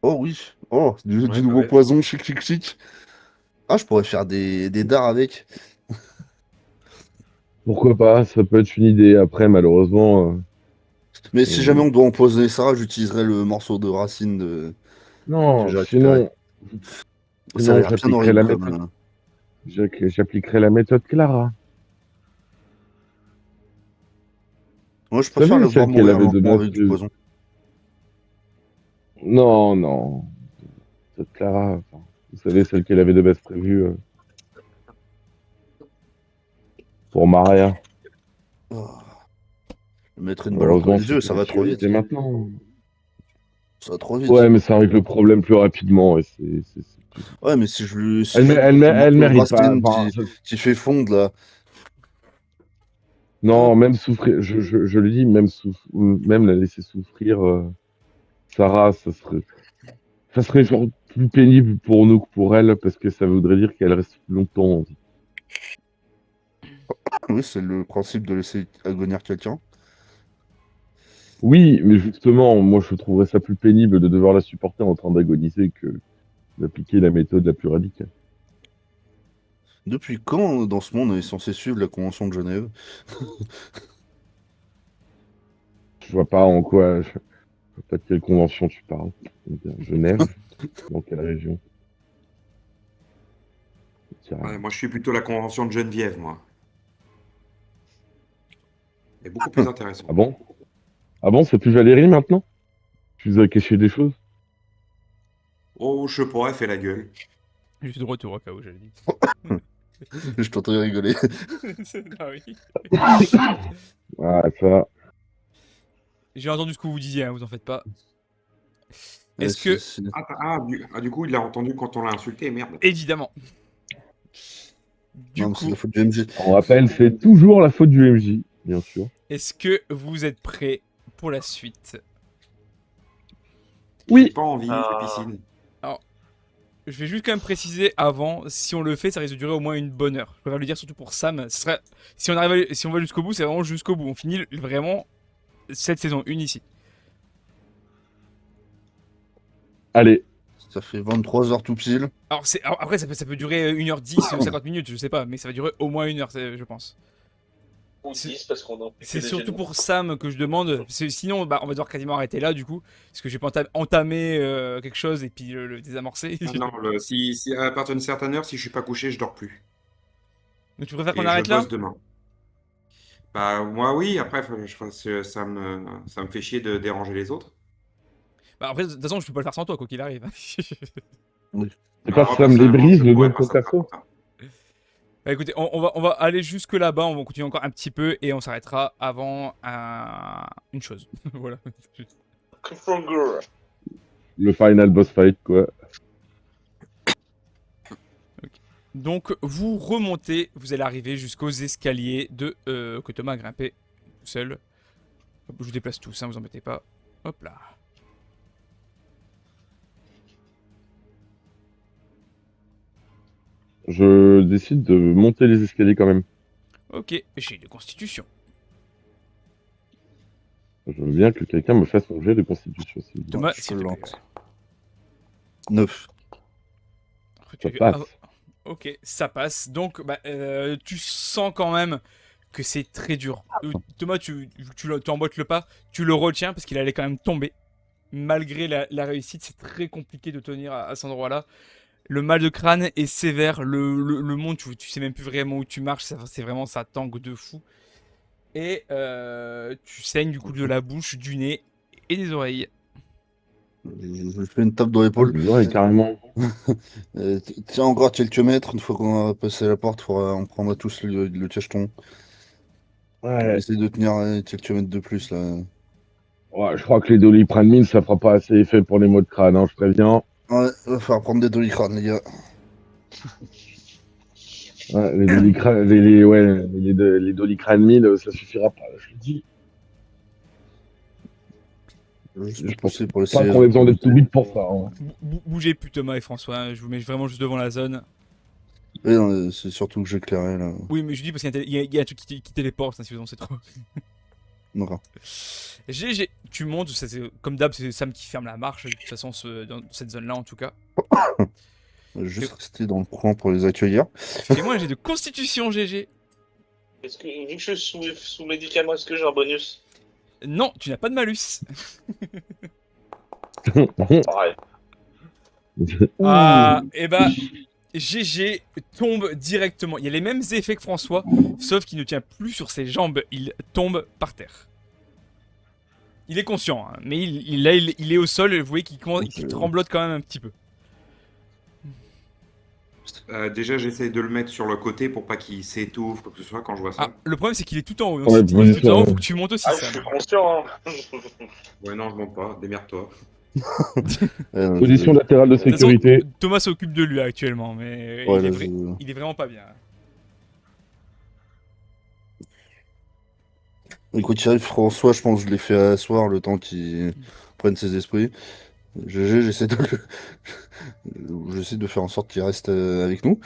Oh oui. Oh, Ouais, du pas nouveau bête. poison, chic, chic, chic. Ah, je pourrais faire des dards avec. Pourquoi pas, ça peut être une idée. Après, malheureusement, Mais si jamais on- on doit empoisonner Sarah, j'utiliserai le morceau de racine que non, j'ai récupéré. Ça a sinon l'air bien j'appliquerai horrible la comme. méthode. J'appliquerai la méthode Clara. Moi, je Vous préfère savez, le voir celle qu'elle mourir avait de lentement base. avec du poison. Non, non, méthode Clara. Enfin, vous savez, celle qu'elle avait de base prévue pour Maria. Oh. Mettre une balle entre Malheureusement, les c'est yeux, plus ça va trop d'actualité vite. maintenant. Ça va trop vite. Ouais, mais ça règle le problème plus rapidement. Et Ouais, mais si je lui Elle, si je lui donne le elle morceau de mérite pas. racine Enfin, qui fait fondre là. non, même souffrir, je le dis, même la laisser souffrir, Sarah, ça serait genre plus pénible pour nous que pour elle, parce que ça voudrait dire qu'elle reste plus longtemps en vie. Oui, c'est le principe de laisser agonir quelqu'un. Oui, mais justement, moi je trouverais ça plus pénible de devoir la supporter en train d'agoniser que d'appliquer la méthode la plus radicale. Depuis quand, dans ce monde, on est censé suivre la Convention de Genève? Je vois pas en quoi, je vois pas de quelle convention tu parles. Genève, dans quelle région? Tiens, Ouais, moi, je suis plutôt la convention de Geneviève, moi. C'est beaucoup plus intéressant. ah bon? Ah bon, c'est plus Valérie maintenant? Tu nous as caché des choses? Oh, je sais pas, elle fait la gueule. Je suis de retour au cas où, j'avais dit. Je t'entendais rigoler. Ah oui. Ah, ça. J'ai entendu ce que vous disiez, hein, vous en faites pas. Est-ce que. Du coup, il l'a entendu quand on l'a insulté, merde. Évidemment. Du Non, mais c'est coup, la faute du MJ. On rappelle, c'est toujours la faute du MJ, bien sûr. est-ce que vous êtes prêts pour la suite? J'ai Oui. pas envie, la Ah. piscine. Je vais juste quand même préciser avant, si on le fait, ça risque de durer au moins une bonne heure. Je préfère le dire surtout pour Sam. Ce serait, si on va jusqu'au bout, c'est vraiment jusqu'au bout. On finit vraiment cette saison 1 ici. Allez, Ça fait 23 heures tout pile. Alors après, ça peut durer 1h10, 50 minutes, je sais pas, mais ça va durer au moins une heure, je pense. Ou 10 parce qu'on a C'est surtout pour Sam que je demande. Sinon, bah, on va devoir quasiment arrêter là, du coup. Parce que j'ai pas entamé quelque chose et puis le désamorcer. Ah non, si à partir d'une certaine heure, si je suis pas couché, je dors plus. Donc tu préfères Et qu'on je arrête là? bosse demain. Bah, moi, oui, après, ça me fait chier de déranger les autres. Bah après, de toute façon, je peux pas le faire sans toi, quoi qu'il arrive. C'est Bah, pas moi, Sam les personnellement, brise, je le nom pourrais de pas ton ça me faire perso? comme ça. Bah écoutez, on va aller jusque là-bas, on va continuer encore un petit peu et on s'arrêtera avant une chose. Voilà. Cliffhanger. Le final boss fight, quoi. Donc vous remontez, vous allez arriver jusqu'aux escaliers que Thomas a grimpé tout seul. Hop, je vous déplace tous, hein, vous embêtez pas. Hop là. Je décide de monter les escaliers quand même. Ok, j'ai de constitution. Je veux bien que quelqu'un me fasse mon jet de constitution. s'il vous plaît. Thomas, je s'il te te le plaît. lance. 9. Ça passe. Ok, ça passe. Donc, tu sens quand même que c'est très dur. Thomas, vu que tu emboîtes le pas, tu le retiens parce qu'il allait quand même tomber. Malgré la réussite, c'est très compliqué de tenir à cet endroit-là. Le mal de crâne est sévère. Le monde, tu sais même plus vraiment où tu marches. C'est vraiment, ça tangue de fou. Et tu saignes du coup de la bouche, du nez et des oreilles. Je fais une tape dans l'épaule. Ouais, carrément. Tiens, encore quelques mètres. Une fois qu'on a passé la porte, on prendra tous le cacheton. On Ouais. essaie de tenir quelques mètres de plus là. Ouais, je crois que les doliprane ça fera pas assez effet pour les maux de crâne, hein, je préviens. Ouais, va falloir prendre des doliprane, les gars. Ouais, les doliprane, les doliprane 1000, ça suffira pas, je le dis. Juste Je pour pense pousser pour pas essayer. qu'on ait besoin d'être tout vite pour ça. Hein. Bougez plus Thomas et François, hein, je vous mets vraiment juste devant la zone. Ouais, non, c'est surtout que j'éclairais là. Oui, mais je dis parce qu'il y a un truc qui téléporte, hein, si vous en savez trop. D'accord. GG, tu montes, comme d'hab, c'est Sam qui ferme la marche, de toute façon, dans cette zone-là en tout cas. On va juste rester dans le coin pour les accueillir. Fais-moi j'ai de constitution GG. Est-ce que, vu que je suis sous médicament, est-ce que j'ai un bonus? Non, tu n'as pas de malus. Pareil. Ah, et bah, GG tombe directement. Il y a les mêmes effets que François, sauf qu'il ne tient plus sur ses jambes, il tombe par terre. Il est conscient, hein, mais il est au sol, vous voyez qu'il tremblote quand même un petit peu. Déjà, j'essaie de le mettre sur le côté pour pas qu'il s'étouffe, quoi que ce soit, quand je vois ça. Ah, le problème c'est qu'il est tout en haut. Donc Ouais, si il est tout en haut, position, faut que tu montes aussi, Ah, je Sam. suis conscient, hein. Ouais, non, je monte pas, démerde-toi. Position latérale de De toute façon, sécurité. Thomas s'occupe de lui actuellement, mais Ouais, il, est là, il est vraiment pas bien. Écoute, Thierry, François, je pense que je l'ai fait asseoir le temps qu'il prenne ses esprits. GG, j'essaie de faire en sorte qu'il reste avec nous.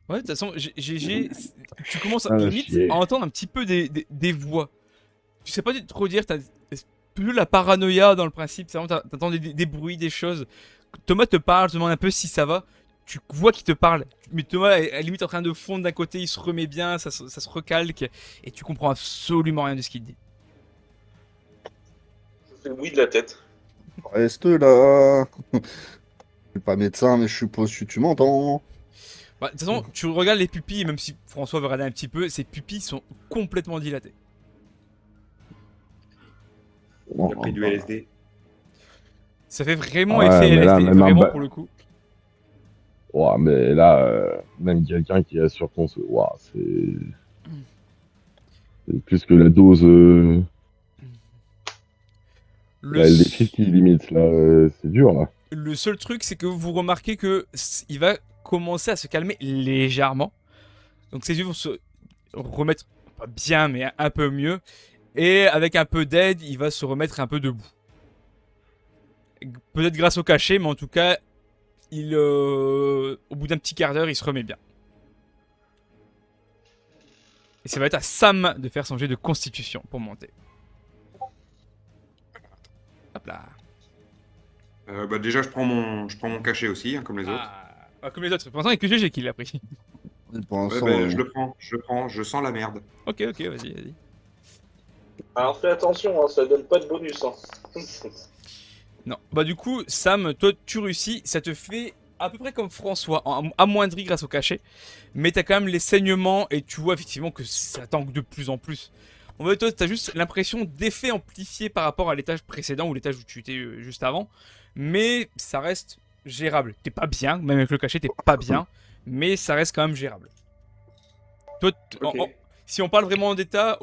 Ouais, de toute façon, tu commences Ah, limite chier. à entendre un petit peu des voix. Tu sais pas trop dire, t'as plus la paranoïa dans le principe, c'est vraiment t'entends des bruits, des choses. Thomas te parle, te demande un peu si ça va. Tu vois qu'il te parle, mais Thomas est à la limite en train de fondre d'un côté, il se remet bien, ça se recalque, et tu comprends absolument rien de ce qu'il dit. Je fais oui de la tête. Reste là. Je suis pas médecin, mais je suppose que tu m'entends. Bah, de toute façon, tu regardes les pupilles, même si François veut regarder un petit peu, ses pupilles sont complètement dilatées. Il a pris du LSD. Ça fait vraiment Ouais, effet mais là, LSD, même un vraiment ba- pour le coup. Ouais, mais là, même quelqu'un qui a sur ton... Ouah, c'est plus que la dose... Le, les 50 limite, là, c'est dur, là. le seul truc, c'est que vous remarquez que il va commencer à se calmer légèrement. Donc ses yeux vont se remettre, pas bien, mais un peu mieux. Et avec un peu d'aide, il va se remettre un peu debout. Peut-être grâce au cachet, mais en tout cas, au bout d'un petit quart d'heure, il se remet bien. Et ça va être à Sam de faire son jet de constitution pour monter. Hop là. Bah déjà, je prends mon cachet aussi, hein, comme les autres. Comme les autres. Pour l'instant, il n'y a que GG qui l'a pris. Pour Ouais, l'instant, bah, je le prends, je sens la merde. Ok, vas-y. Alors fais attention, hein, ça donne pas de bonus. Hein. Non. Bah du coup, Sam, toi tu réussis, ça te fait à peu près comme François, amoindri grâce au cachet, mais t'as quand même les saignements et tu vois effectivement que ça tangue de plus en plus. En fait, toi, t'as juste l'impression d'effet amplifié par rapport à l'étage précédent ou l'étage où tu étais juste avant, mais ça reste gérable. T'es pas bien, même avec le cachet, t'es pas bien, mais ça reste quand même gérable. Toi, Ok. si on parle vraiment d'état,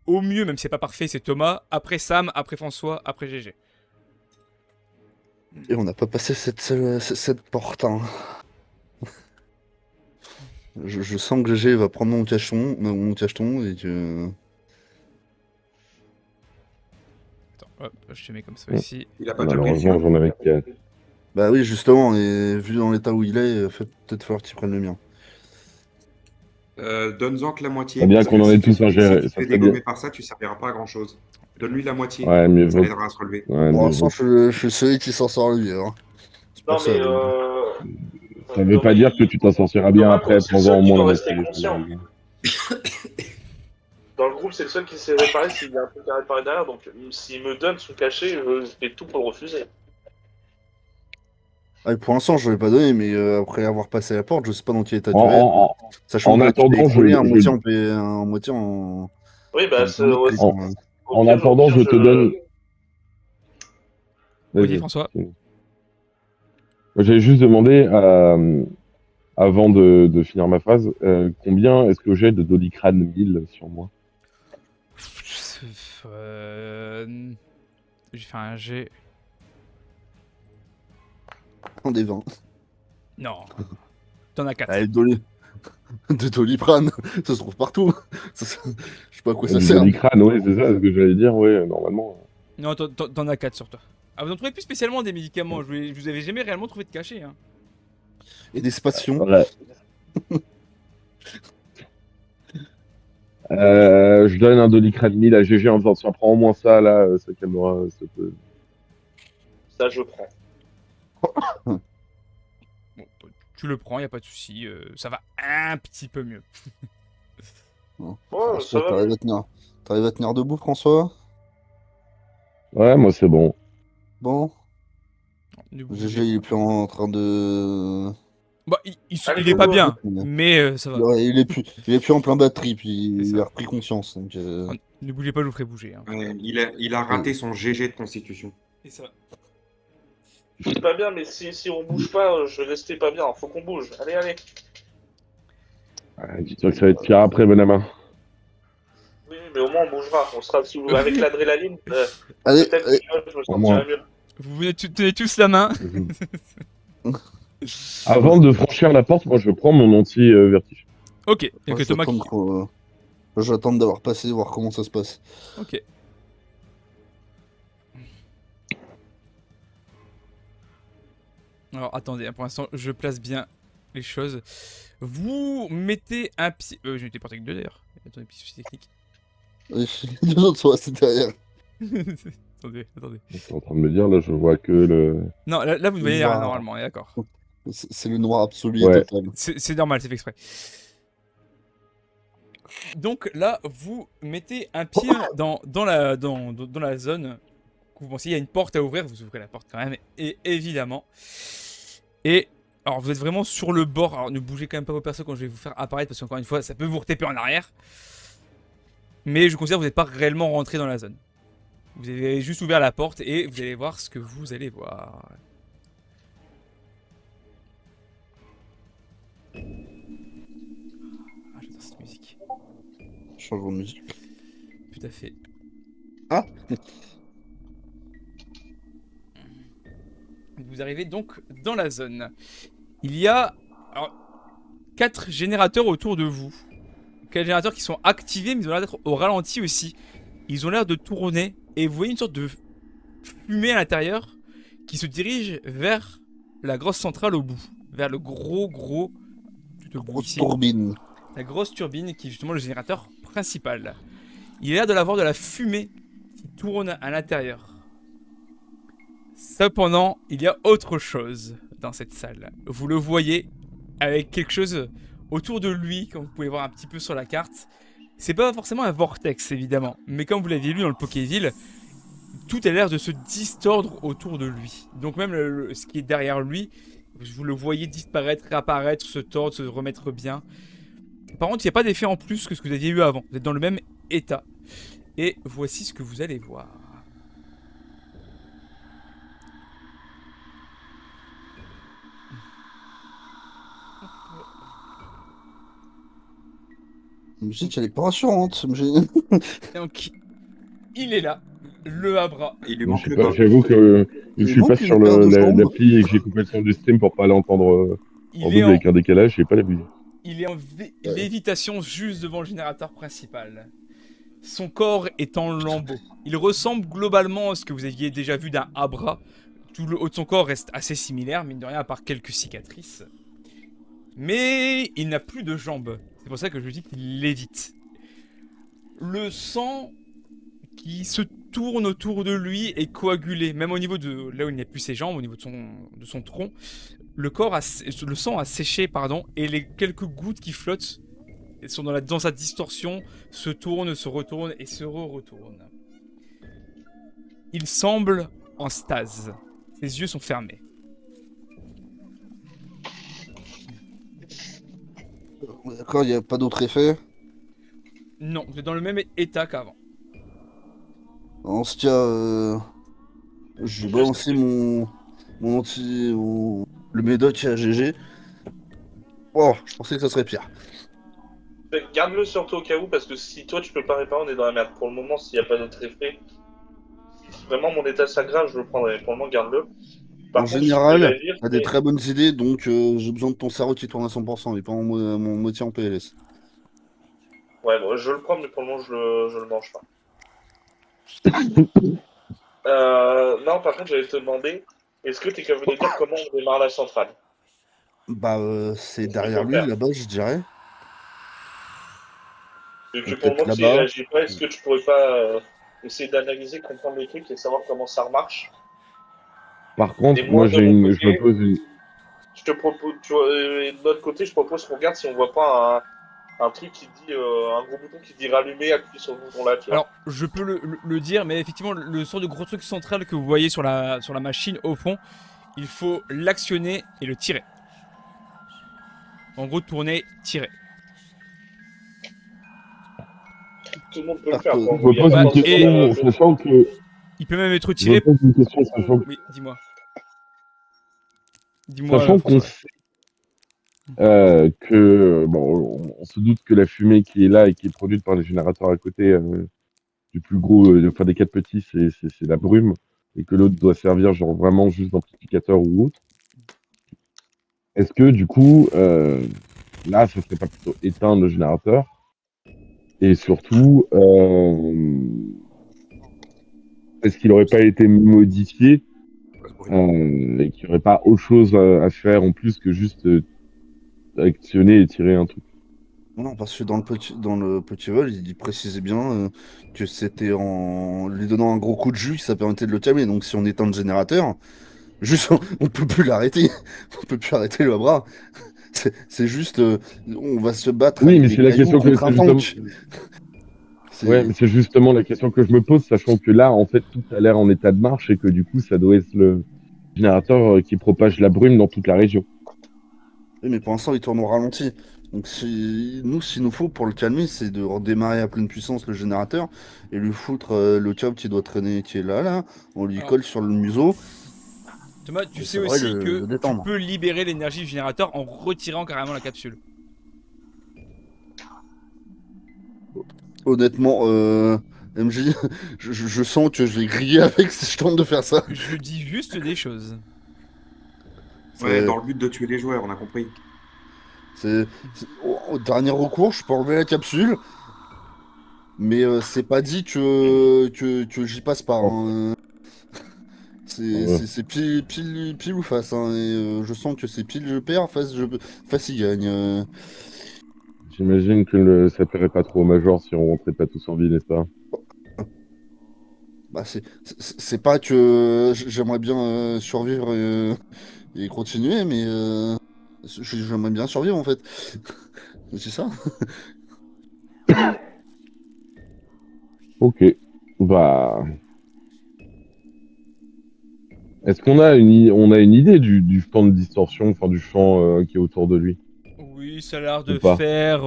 au mieux, même si c'est pas parfait, c'est Thomas, après Sam, après François, après GG. Et on n'a pas passé cette porte. Hein. Je sens que GG va prendre mon cacheton et que. Attends, hop, je te mets comme ça ici. Il a pas de Malheureusement, j'en avais qu'à. Bah oui, justement, et vu dans l'état où il est, peut-être falloir qu'il prenne le mien. Donne-en que la moitié. C'est bien parce qu'on que en ait tous si ingéré. tu te Ça fais serait dégommer bien. par ça, tu serviras pas à grand chose. Donne-lui la moitié. Ouais, mais Ça l'aidera à se relever. Ouais, Pour mais l'instant, je suis celui qui s'en sort le mieux. Hein. C'est Non, pour ça. mais ça veut pas dire que tu t'en sortiras bien Thomas, après, c'est le prends-en seul au qui moins doit la rester moitié. conscient. Dans le groupe, c'est le seul qui s'est réparé s'il y a un truc à réparer derrière. Donc, s'il me donne son cachet, je fais tout pour le refuser. Ah, et pour l'instant, je ne l'ai pas donné, mais après avoir passé la porte, je sais pas dans quel état tu En, es. en- Sachant en que tu l'as attendant, écroulé à moitié en. Oui, bah, c'est. en Ouais, maîtrise, en- quand même. au en pire, attendant, je te donne. Oui, Vas-y. François. J'avais juste demandé, avant de finir ma phrase, combien est-ce que j'ai de Doliprane 1000 sur moi? J'ai fait un G. En des 20. Non. T'en as 4. Allez, de Doliprane, ça se trouve partout. Je sais pas à quoi ça Du sert. Doliprane, oui, c'est ça ce que j'allais dire, oui, normalement. Non, t'en as 4 sur toi. Ah, vous en trouvez plus spécialement des médicaments. Je vous avais jamais réellement trouvé de cachet. Hein. Et des spations. Ouais. Je donne un Doliprane 1000 à GG en faisant tiens, prends au moins ça, là, ça calmera. Ça peut... Ça, je prends. Bon, tu le prends, y a pas de souci. Ça va un petit peu mieux. Bon, Oh, ça va. T'arrives à tenir debout, François? Ouais, moi c'est bon. Bon. Ne GG, bougez il est plus en train de. Bah, Allez, il est pas go, go. bien, Ouais. mais ça va. Ouais, il est plus en plein batterie, puis C'est il ça. a repris conscience. Donc, Ne bougez pas, je vous ferai bouger. Hein. Ouais, il a raté son GG de constitution. C'est ça. Je suis pas bien, mais si on bouge pas, je vais rester pas bien. Faut qu'on bouge. Allez, allez. Dis-toi que ça va être pire après, Benama. Oui, mais au moins on bougera. On sera avec l'adrénaline. Allez, Peut-être allez. que je me Au moins. sentirai mieux. Vous tenez tous la main. Avant de franchir la porte, moi je prends mon anti-vertige. Ok, Moi, donc Thomas qui... j'attends d'avoir passé, voir comment ça se passe. Ok. Alors attendez, hein, pour l'instant je place bien les choses. Vous mettez un pied... je m'étais porté avec deux d'ailleurs. Attendez, petit souci technique. Les deux autres sont restés derrière. attendez. Je en train de me dire, là je vois que le. Non, là vous ne voyez rien Wow. normalement, on est d'accord. C'est le noir absolu Ouais. et total. C'est normal, c'est fait exprès. Donc là, vous mettez un pied dans la zone que vous pensez, il y a une porte à ouvrir, vous ouvrez la porte quand même, et évidemment. Et alors vous êtes vraiment sur le bord, alors ne bougez quand même pas vos persos quand je vais vous faire apparaître, parce qu'encore une fois, ça peut vous retaper en arrière. Mais je considère que vous n'êtes pas réellement rentré dans la zone. Vous avez juste ouvert la porte et vous allez voir ce que vous allez voir. Ah, j'adore cette musique. Changement de musique. Tout à fait. Ah. Vous arrivez donc dans la zone. Il y a 4 générateurs autour de vous. 4 générateurs qui sont activés, mais ils ont l'air d'être au ralenti aussi. Ils ont l'air de tourner et vous voyez une sorte de fumée à l'intérieur qui se dirige vers la grosse centrale au bout. Vers le gros Grosse ici. turbine. La grosse turbine qui est justement le générateur principal. Il a l'air de l'avoir de la fumée qui tourne à l'intérieur. Cependant, il y a autre chose dans cette salle. Vous le voyez avec quelque chose autour de lui, comme vous pouvez voir un petit peu sur la carte. C'est pas forcément un vortex, évidemment, mais comme vous l'aviez lu dans le Pokéville, tout a l'air de se distordre autour de lui. Donc même ce qui est derrière lui, Vous le voyez disparaître, réapparaître, se tordre, se remettre bien. Par contre, il n'y a pas d'effet en plus que ce que vous aviez eu avant. Vous êtes dans le même état. Et voici ce que vous allez voir. La musique, elle est pas rassurante. Donc, il est là, le Abra. Il lui Je manque sais le pas, bas. j'avoue que je Il suis manque pas une sur paire de jambes. l'appli et que j'ai coupé le son du stream pour pas l'entendre en Il est double avec un décalage, j'ai pas la musique. il est en lévitation juste devant le générateur principal. Son corps est en lambeaux. Il ressemble globalement à ce que vous aviez déjà vu d'un Abra. Tout le haut de son corps reste assez similaire, mine de rien, à part quelques cicatrices. Mais il n'a plus de jambes. C'est pour ça que je dis qu'il lévite. Le sang qui se tourne autour de lui est coagulé, même au niveau de là où il n'a plus ses jambes, au niveau de son tronc. Le sang a séché, pardon, et les quelques gouttes qui flottent sont dans sa distorsion, se tournent, se retournent et se retournent. Il semble en stase. Ses yeux sont fermés. D'accord, il n'y a pas d'autre effet. Non, vous êtes dans le même état qu'avant. En ce cas, je vais balancer le médoc à GG. Oh, je pensais que ça serait pire. Garde-le surtout au cas où, parce que si toi tu peux pas réparer, on est dans la merde. Pour le moment, s'il n'y a pas d'autre effet, si vraiment mon état s'aggrave, je le prendrai. Pour le moment, garde-le. Par En contre, général, je peux dire, t'as des très bonnes idées, donc j'ai besoin de ton cerveau qui tourne à 100%, et pas mon moitié en PLS. Ouais, bon, je le prends, mais pour le moment, je le mange pas. Non, par contre, j'allais te demander, est-ce que tu es capable de dire comment on démarre la centrale? Bah, c'est Faut derrière le lui, faire. là-bas, je dirais. Et que pour le Peut-être moment, s'il là-bas. réagit pas, est-ce que tu pourrais pas essayer d'analyser, comprendre les trucs et savoir comment ça marche? Par contre, Et moi moi, de mon je me côté, pose une. je te propose, tu vois, et de notre côté, je propose qu'on regarde si on voit pas un truc qui dit, un gros bouton qui dit rallumer, appuie sur le bouton là, tu vois. Alors, je peux le dire, mais effectivement, le sort de gros truc central que vous voyez sur la machine au fond, il faut l'actionner et le tirer. En gros, tourner, tirer. Tout le monde peut le faire. Je Quoi. Je me Il y a pose pas une forcément question, sachant que. Il peut même être Je me tiré. pose une question, Oui, dis-moi. sachant qu'on François. sait que. Bon, on se doute que la fumée qui est là et qui est produite par les générateurs à côté du plus gros, enfin des quatre petits, c'est la brume, et que l'autre doit servir genre vraiment juste d'amplificateur ou autre. Est-ce que du coup, là, ce serait pas plutôt éteindre le générateur? Et surtout, est-ce qu'il n'aurait pas été modifié et qu'il n'y aurait pas autre chose à faire en plus que juste actionner et tirer un truc? Non, parce que dans le petit vol, il précisait bien que c'était en lui donnant un gros coup de jus que ça permettait de le calmer. Donc si on éteint le générateur, juste on peut plus l'arrêter. On peut plus arrêter le bras. C'est juste, on va se battre Oui, avec mais des c'est la cailloux question que contre un c'est justement. tank. Ouais, mais c'est justement la question que je me pose, sachant que là, en fait, tout a l'air en état de marche et que du coup, ça doit être le générateur qui propage la brume dans toute la région. Oui, mais pour l'instant, il tourne au ralenti. Donc, s'il nous faut pour le calmer, c'est de redémarrer à pleine puissance le générateur et lui foutre le câble qui doit traîner, qui est là. On lui Alors, colle sur le museau. Thomas, tu Et sais ça devrait aussi que le tu détendre. peux libérer l'énergie du générateur en retirant carrément la capsule. Honnêtement, MJ, je sens que je vais griller avec si je tente de faire ça. Je dis juste des choses. Ouais, C'est- dans le but de tuer les joueurs, on a compris. au dernier recours, je peux enlever la capsule. Mais c'est pas dit que j'y passe pas. Oh, Hein. ouais. C'est pile ou face. Hein. Et je sens que c'est pile je perds, face il gagne. J'imagine que ça plairait pas trop au Major si on rentrait pas tous en vie, n'est-ce pas? Bah, c'est pas que j'aimerais bien survivre et continuer, mais j'aimerais bien survivre en fait. C'est ça. Ok. Bah. Est-ce qu'on a on a une idée du champ de distorsion, enfin du champ qui est autour de lui? Oui, ça a l'air de Ou pas faire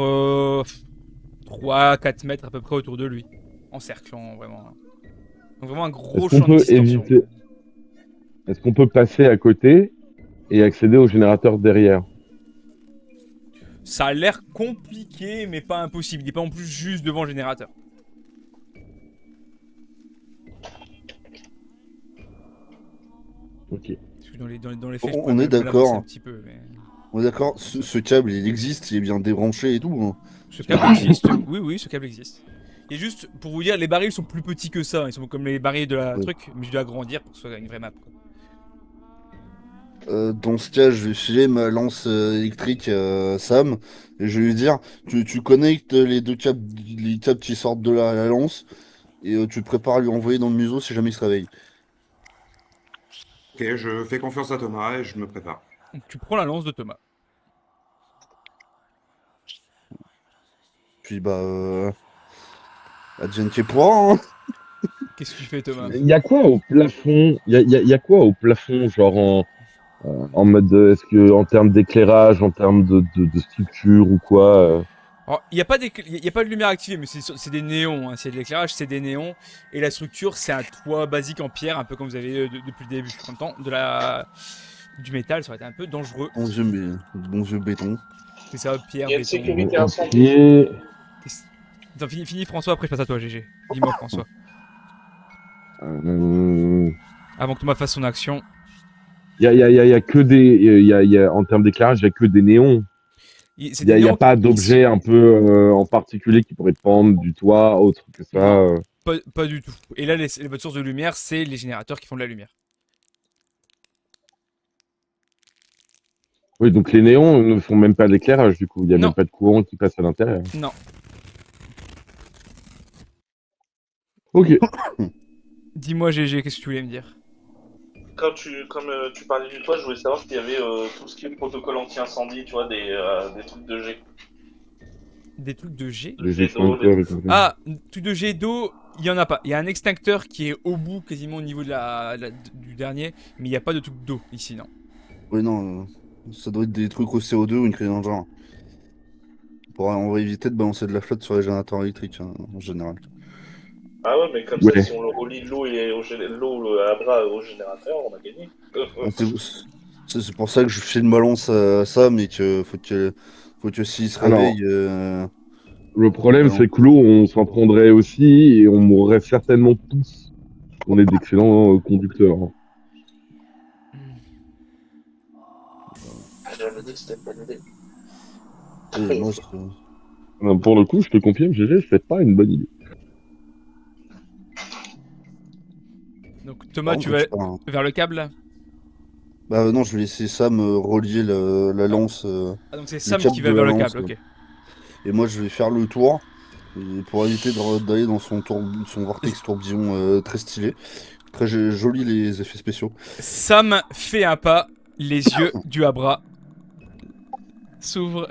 3-4 mètres à peu près autour de lui. En cerclant, vraiment. Donc vraiment un gros Est-ce qu'on champ de peut distorsion. éviter... Est-ce qu'on peut passer à côté et accéder au générateur derrière? Ça a l'air compliqué, mais pas impossible. Il n'est pas en plus juste devant le générateur. Ok. Parce que dans les faits, je On pourrais est me l'avancer d'accord. un petit peu. Mais... On est d'accord, ce câble, il existe, il est bien débranché et tout, hein. Ce câble existe, oui, oui, ce câble existe. Et juste pour vous dire, les barils sont plus petits que ça. Ils sont comme les barils de la Oui. truc, mais je dois agrandir pour que ce soit une vraie map. Quoi. Dans ce cas, je vais filer ma lance électrique à Sam et je vais lui dire, tu connectes les câbles qui sortent de la lance et tu te prépares à lui envoyer dans le museau si jamais il se réveille. Ok, je fais confiance à Thomas et je me prépare. Donc tu prends la lance de Thomas. Puis advienne qui pourra, hein. Qu'est-ce que tu fais, Thomas? Il y a quoi au plafond? Il y a quoi au plafond, genre en mode, est-ce que en termes d'éclairage, en termes de structure ou quoi Alors, il n'y a, y a pas de lumière activée, mais c'est des néons. Hein. S'il y a de l'éclairage, c'est des néons. Et la structure, c'est un toit basique en pierre, un peu comme vous avez depuis le début. En même temps, du métal, ça aurait été un peu dangereux. Bon vieux béton. C'est ça, pierre, Il y a une béton. sécurité Ok. incendie. Attends, fini François, après je passe à toi, GG. Dis-moi François. Avant que Thomas fasse son action. Il y a que des, en termes d'éclairage, il y a que des néons. C'est Il des n'y a néons pas qui- d'objet un peu en particulier qui pourrait pendre du toit, autre que ça. Non. Pas du tout. Et là, votre source de lumière, c'est les générateurs qui font de la lumière. Oui, donc les néons ne font même pas d'éclairage, du coup. Il n'y a Non. même pas de courant qui passe à l'intérieur. Non. Ok. Dis-moi GG, qu'est-ce que tu voulais me dire? Comme tu parlais du toit, je voulais savoir s'il y avait tout ce qui est protocole anti-incendie, tu vois, des trucs de G. Des trucs de G? Les Jet d'eau, extincteurs et tout ça. Ah, truc de jet d'eau, il y en a pas. Il y a un extincteur qui est au bout, quasiment au niveau du dernier, mais il n'y a pas de truc d'eau ici, non. Oui, non, ça doit être des trucs au CO2 ou une crise dans le genre. On va éviter de balancer de la flotte sur les générateurs électriques, hein, en général. Ah ouais, mais comme Ouais. ça, si on le relie l'eau à bras au générateur, on a gagné. C'est pour ça que je file ma lance à Sam et que faut que s'il se Alors, réveille. Le problème, non. c'est que l'eau, on s'en prendrait aussi et on mourrait certainement tous. On est d'excellents conducteurs. Hein. J'avais dit que c'était une bonne idée. Moi, Pour le coup, je te confirme, GG, c'est pas une bonne idée. Donc Thomas, par tu contre, vas je pars, hein. vers le câble là. Bah non, je vais laisser Sam relier la lance. Ah donc c'est Sam câble qui va de vers la le lance, câble, ok. Et moi, je vais faire le tour. Et pour éviter d'aller dans son vortex tourbillon très stylé. Très joli les effets spéciaux. Sam fait un pas, les yeux du Abra s'ouvrent.